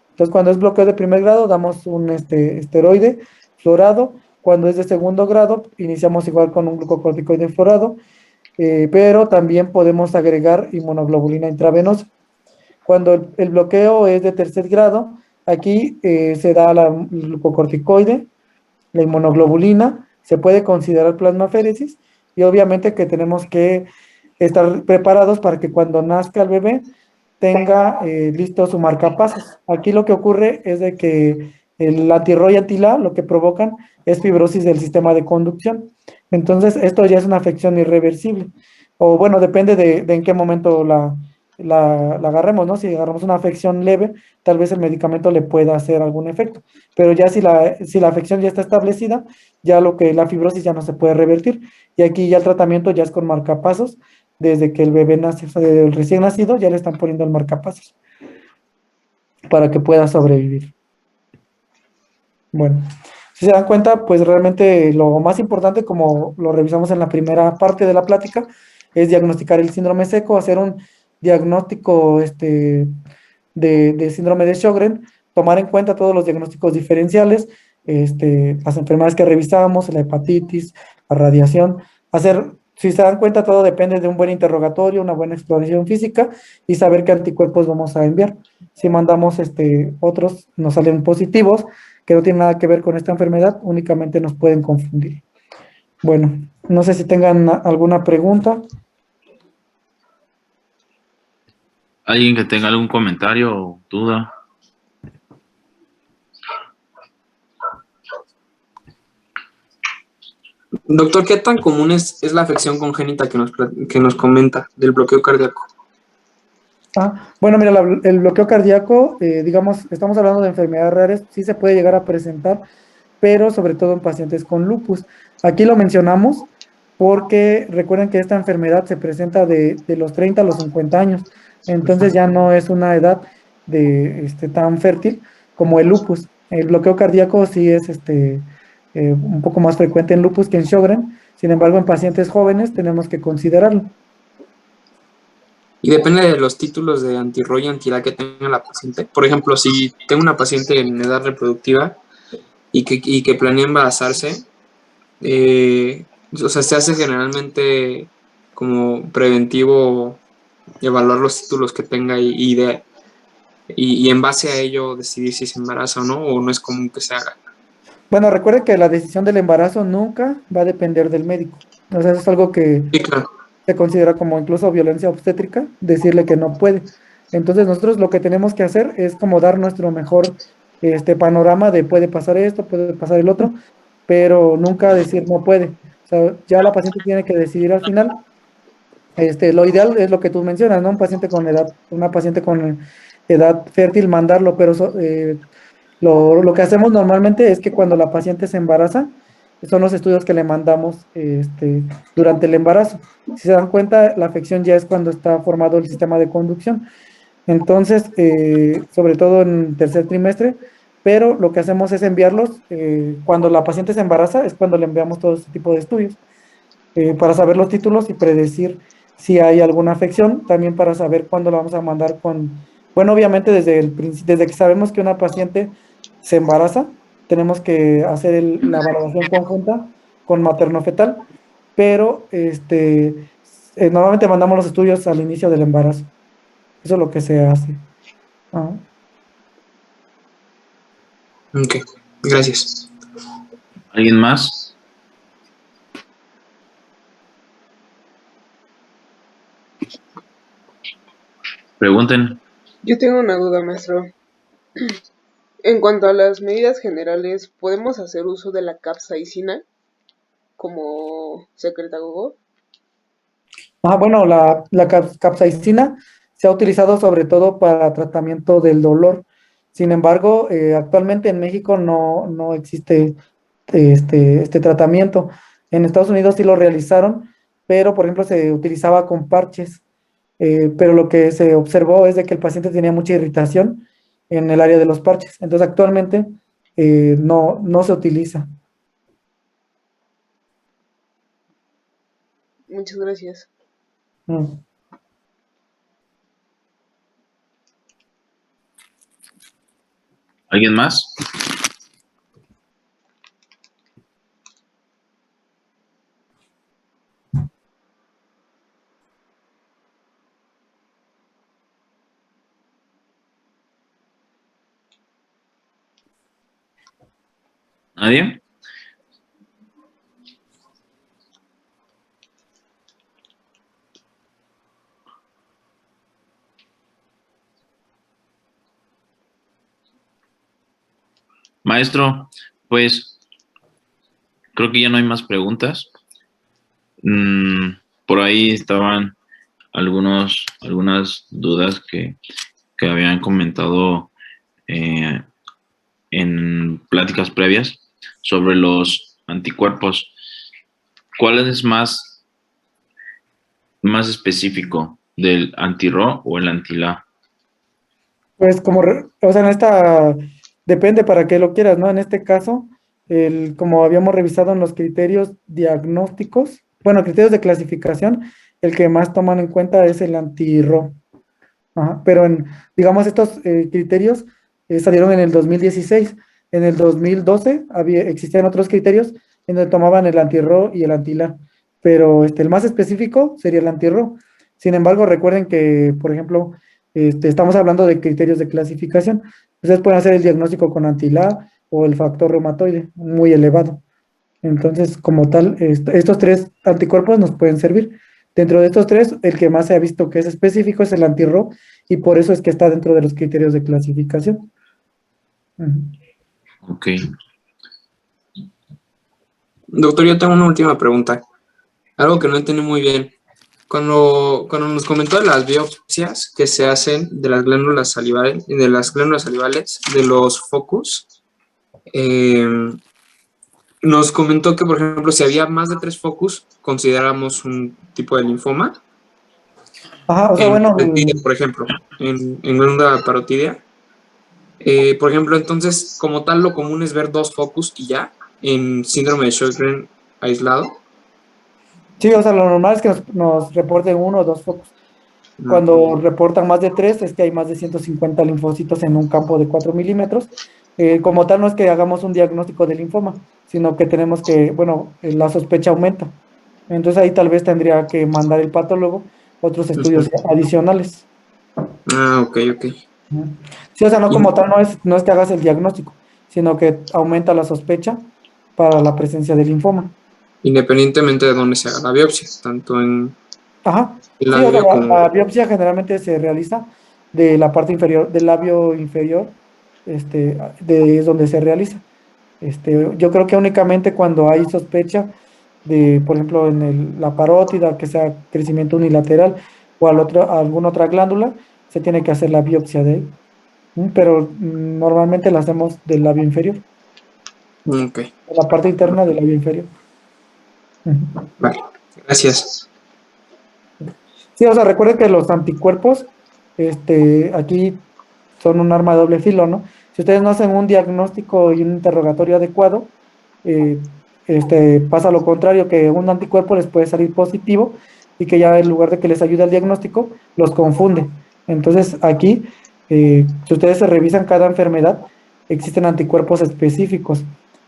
Entonces, cuando es bloqueo de primer grado, damos un esteroide fluorado. Cuando es de segundo grado, iniciamos igual con un glucocorticoide fluorado, pero también podemos agregar inmunoglobulina intravenosa. Cuando el bloqueo es de tercer grado, aquí se da el glucocorticoide, la inmunoglobulina, se puede considerar plasmaféresis, y obviamente que tenemos que estar preparados para que cuando nazca el bebé tenga listo su marcapasos. Aquí lo que ocurre es de que el anti-RO y anti-LA lo que provocan es fibrosis del sistema de conducción. Entonces, esto ya es una afección irreversible. O bueno, depende de en qué momento la agarremos, ¿no? Si agarramos una afección leve, tal vez el medicamento le pueda hacer algún efecto. Pero ya si la afección ya está establecida, ya la fibrosis ya no se puede revertir. Y aquí ya el tratamiento ya es con marcapasos. Desde que el bebé nace, el recién nacido, ya le están poniendo el marcapasos para que pueda sobrevivir. Bueno, si se dan cuenta, pues realmente lo más importante, como lo revisamos en la primera parte de la plática, es diagnosticar el síndrome seco, hacer un diagnóstico de síndrome de Sjögren, tomar en cuenta todos los diagnósticos diferenciales, las enfermedades que revisábamos, la hepatitis, la radiación, hacer Si se dan cuenta, todo depende de un buen interrogatorio, una buena exploración física y saber qué anticuerpos vamos a enviar. Si mandamos otros, nos salen positivos, que no tienen nada que ver con esta enfermedad, únicamente nos pueden confundir. Bueno, no sé si tengan alguna pregunta. ¿Alguien que tenga algún comentario o duda? Doctor, ¿qué tan común es la afección congénita que nos comenta del bloqueo cardíaco? Bueno, mira, el bloqueo cardíaco, digamos, estamos hablando de enfermedades raras, sí se puede llegar a presentar, pero sobre todo en pacientes con lupus. Aquí lo mencionamos porque recuerden que esta enfermedad se presenta de los 30 a los 50 años, entonces ya no es una edad tan fértil como el lupus. El bloqueo cardíaco sí es un poco más frecuente en lupus que en Sjögren, sin embargo, en pacientes jóvenes tenemos que considerarlo. Y depende de los títulos de antirro y antilá que tenga la paciente. Por ejemplo, si tengo una paciente en edad reproductiva y que planea embarazarse, o sea, se hace generalmente como preventivo evaluar los títulos que tenga y en base a ello decidir si se embaraza o no es común que se haga. Bueno, recuerde que la decisión del embarazo nunca va a depender del médico. O sea, eso es algo que Sí, claro. se considera como incluso violencia obstétrica, decirle que no puede. Entonces nosotros lo que tenemos que hacer es como dar nuestro mejor panorama de puede pasar esto, puede pasar el otro, pero nunca decir no puede. O sea, ya la paciente tiene que decidir al final. Lo ideal es lo que tú mencionas, ¿no? Un paciente con edad, una paciente con edad fértil, mandarlo, pero lo que hacemos normalmente es que cuando la paciente se embaraza, son los estudios que le mandamos durante el embarazo. Si se dan cuenta, la afección ya es cuando está formado el sistema de conducción. Entonces, sobre todo en tercer trimestre, pero lo que hacemos es enviarlos, cuando la paciente se embaraza, es cuando le enviamos todo este tipo de estudios, para saber los títulos y predecir si hay alguna afección, también para saber cuándo la vamos a mandar bueno, obviamente desde que sabemos que una paciente se embaraza, tenemos que hacer la valoración conjunta con materno-fetal, pero normalmente mandamos los estudios al inicio del embarazo. Eso es lo que se hace. Ah. Ok, gracias. ¿Alguien más? Pregunten. Yo tengo una duda, maestro. En cuanto a las medidas generales, ¿podemos hacer uso de la capsaicina como secretagogo? Bueno, la capsaicina se ha utilizado sobre todo para tratamiento del dolor. Sin embargo, actualmente en México no existe este tratamiento. En Estados Unidos sí lo realizaron, pero por ejemplo se utilizaba con parches. Pero lo que se observó es de que el paciente tenía mucha irritación en el área de los parches. Entonces actualmente no se utiliza. Muchas gracias. Mm. ¿Alguien más? ¿Nadie? Maestro, pues creo que ya no hay más preguntas. Por ahí estaban algunas dudas que habían comentado en pláticas previas sobre los anticuerpos. ¿Cuál es más específico, del anti-Ro o el anti-La? Pues o sea, depende para qué lo quieras, ¿no? En este caso, como habíamos revisado en los criterios diagnósticos, bueno, criterios de clasificación, el que más toman en cuenta es el anti-Ro. Ajá, pero digamos, estos criterios salieron en el 2016. En el 2012 existían otros criterios en donde tomaban el anti-Ro y el anti-La. pero el más específico sería el anti-RO. Sin embargo, recuerden que, por ejemplo, estamos hablando de criterios de clasificación. Ustedes pueden hacer el diagnóstico con anti-LA o el factor reumatoide muy elevado. Entonces, como tal, estos tres anticuerpos nos pueden servir. Dentro de estos tres, el que más se ha visto que es específico es el anti-RO y por eso es que está dentro de los criterios de clasificación. Ok. Doctor, yo tengo una última pregunta. Algo que no entendí muy bien. Cuando nos comentó de las biopsias que se hacen de las glándulas salivales, de los focus, nos comentó que, por ejemplo, si había más de 3 focus, consideramos un tipo de linfoma. Ajá, o sea, bueno. Por ejemplo, en glándula parotidia. Por ejemplo, entonces, como tal, lo común es ver 2 focus y ya, en síndrome de Sjögren aislado. Sí, o sea, lo normal es que nos reporten 1 o 2 focos. Cuando reportan más de 3, es que hay más de 150 linfocitos en un campo de 4 milímetros. Como tal, no es que hagamos un diagnóstico de linfoma, sino que tenemos que, bueno, la sospecha aumenta. Entonces ahí tal vez tendría que mandar el patólogo otros estudios adicionales. Ok. Sí, o sea, no como tal, no es que hagas el diagnóstico, sino que aumenta la sospecha para la presencia de linfoma. Independientemente de dónde se haga la biopsia, tanto en Ajá. el Sí, o sea, labio como... la biopsia generalmente se realiza de la parte inferior, del labio inferior, es donde se realiza. Yo creo que únicamente cuando hay sospecha de, por ejemplo, en la parótida, que sea crecimiento unilateral, o a alguna otra glándula, se tiene que hacer la biopsia de él. Pero normalmente la hacemos del labio inferior, Ok, de la parte interna del labio inferior. Ujú. vale, gracias. Sí, o sea, recuerden que los anticuerpos, aquí son un arma de doble filo, ¿no? Si ustedes no hacen un diagnóstico y un interrogatorio adecuado, eh, pasa lo contrario, que un anticuerpo les puede salir positivo y que ya en lugar de que les ayude al diagnóstico, los confunde. Entonces, aquí, si ustedes se revisan cada enfermedad, existen anticuerpos específicos.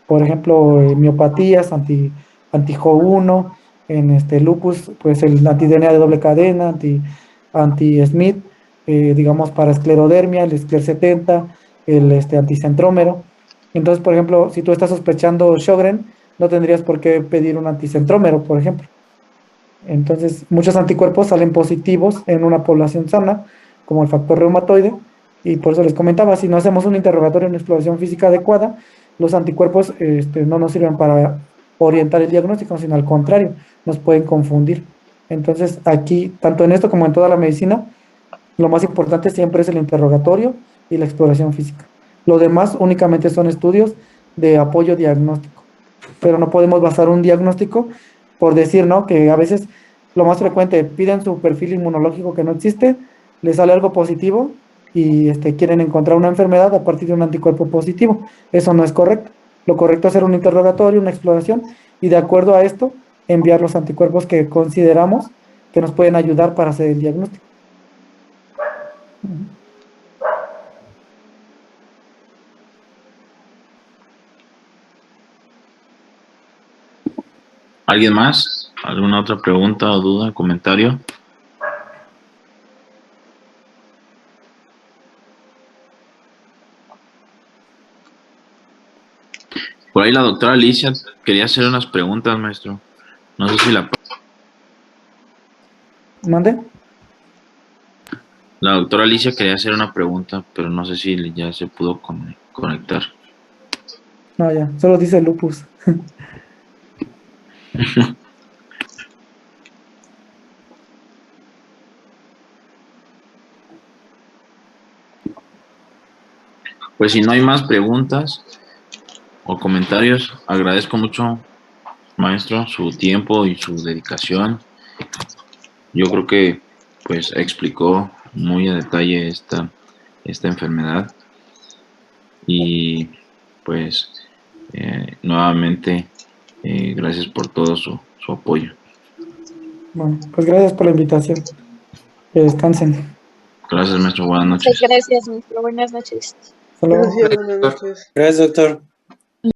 Por ejemplo, miopatías, anti-Jo1, en lupus, pues el anti-DNA de doble cadena, anti-Smith, digamos para esclerodermia, el Scler 70, el anticentrómero. Entonces, por ejemplo, si tú estás sospechando Sjögren, no tendrías por qué pedir un anticentrómero, por ejemplo. Entonces, muchos anticuerpos salen positivos en una población sana, como el factor reumatoide, y por eso les comentaba, si no hacemos un interrogatorio, una exploración física adecuada, los anticuerpos no nos sirven para orientar el diagnóstico, sino al contrario, nos pueden confundir. Entonces, aquí, tanto en esto como en toda la medicina, lo más importante siempre es el interrogatorio y la exploración física. Lo demás únicamente son estudios de apoyo diagnóstico, pero no podemos basar un diagnóstico por decir, ¿no? Que a veces lo más frecuente piden su perfil inmunológico que no existe, les sale algo positivo y quieren encontrar una enfermedad a partir de un anticuerpo positivo. Eso no es correcto. Lo correcto es hacer un interrogatorio, una exploración y de acuerdo a esto enviar los anticuerpos que consideramos que nos pueden ayudar para hacer el diagnóstico. ¿Alguien más? ¿Alguna otra pregunta o duda, comentario? Por ahí la doctora Alicia quería hacer unas preguntas, maestro. No sé si ¿Mande? la doctora Alicia quería hacer una pregunta, pero no sé si ya se pudo conectar. No, ya, solo dice lupus. Pues si no hay más preguntas o comentarios, agradezco mucho, maestro, su tiempo y su dedicación. Yo creo que pues explicó muy a detalle esta enfermedad y pues nuevamente gracias por todo su apoyo. Bueno, pues gracias por la invitación. Que descansen. Gracias, maestro. Buenas noches. Muchas gracias, maestro. Buenas noches. Hasta luego. Gracias, buenas noches. Gracias, doctor.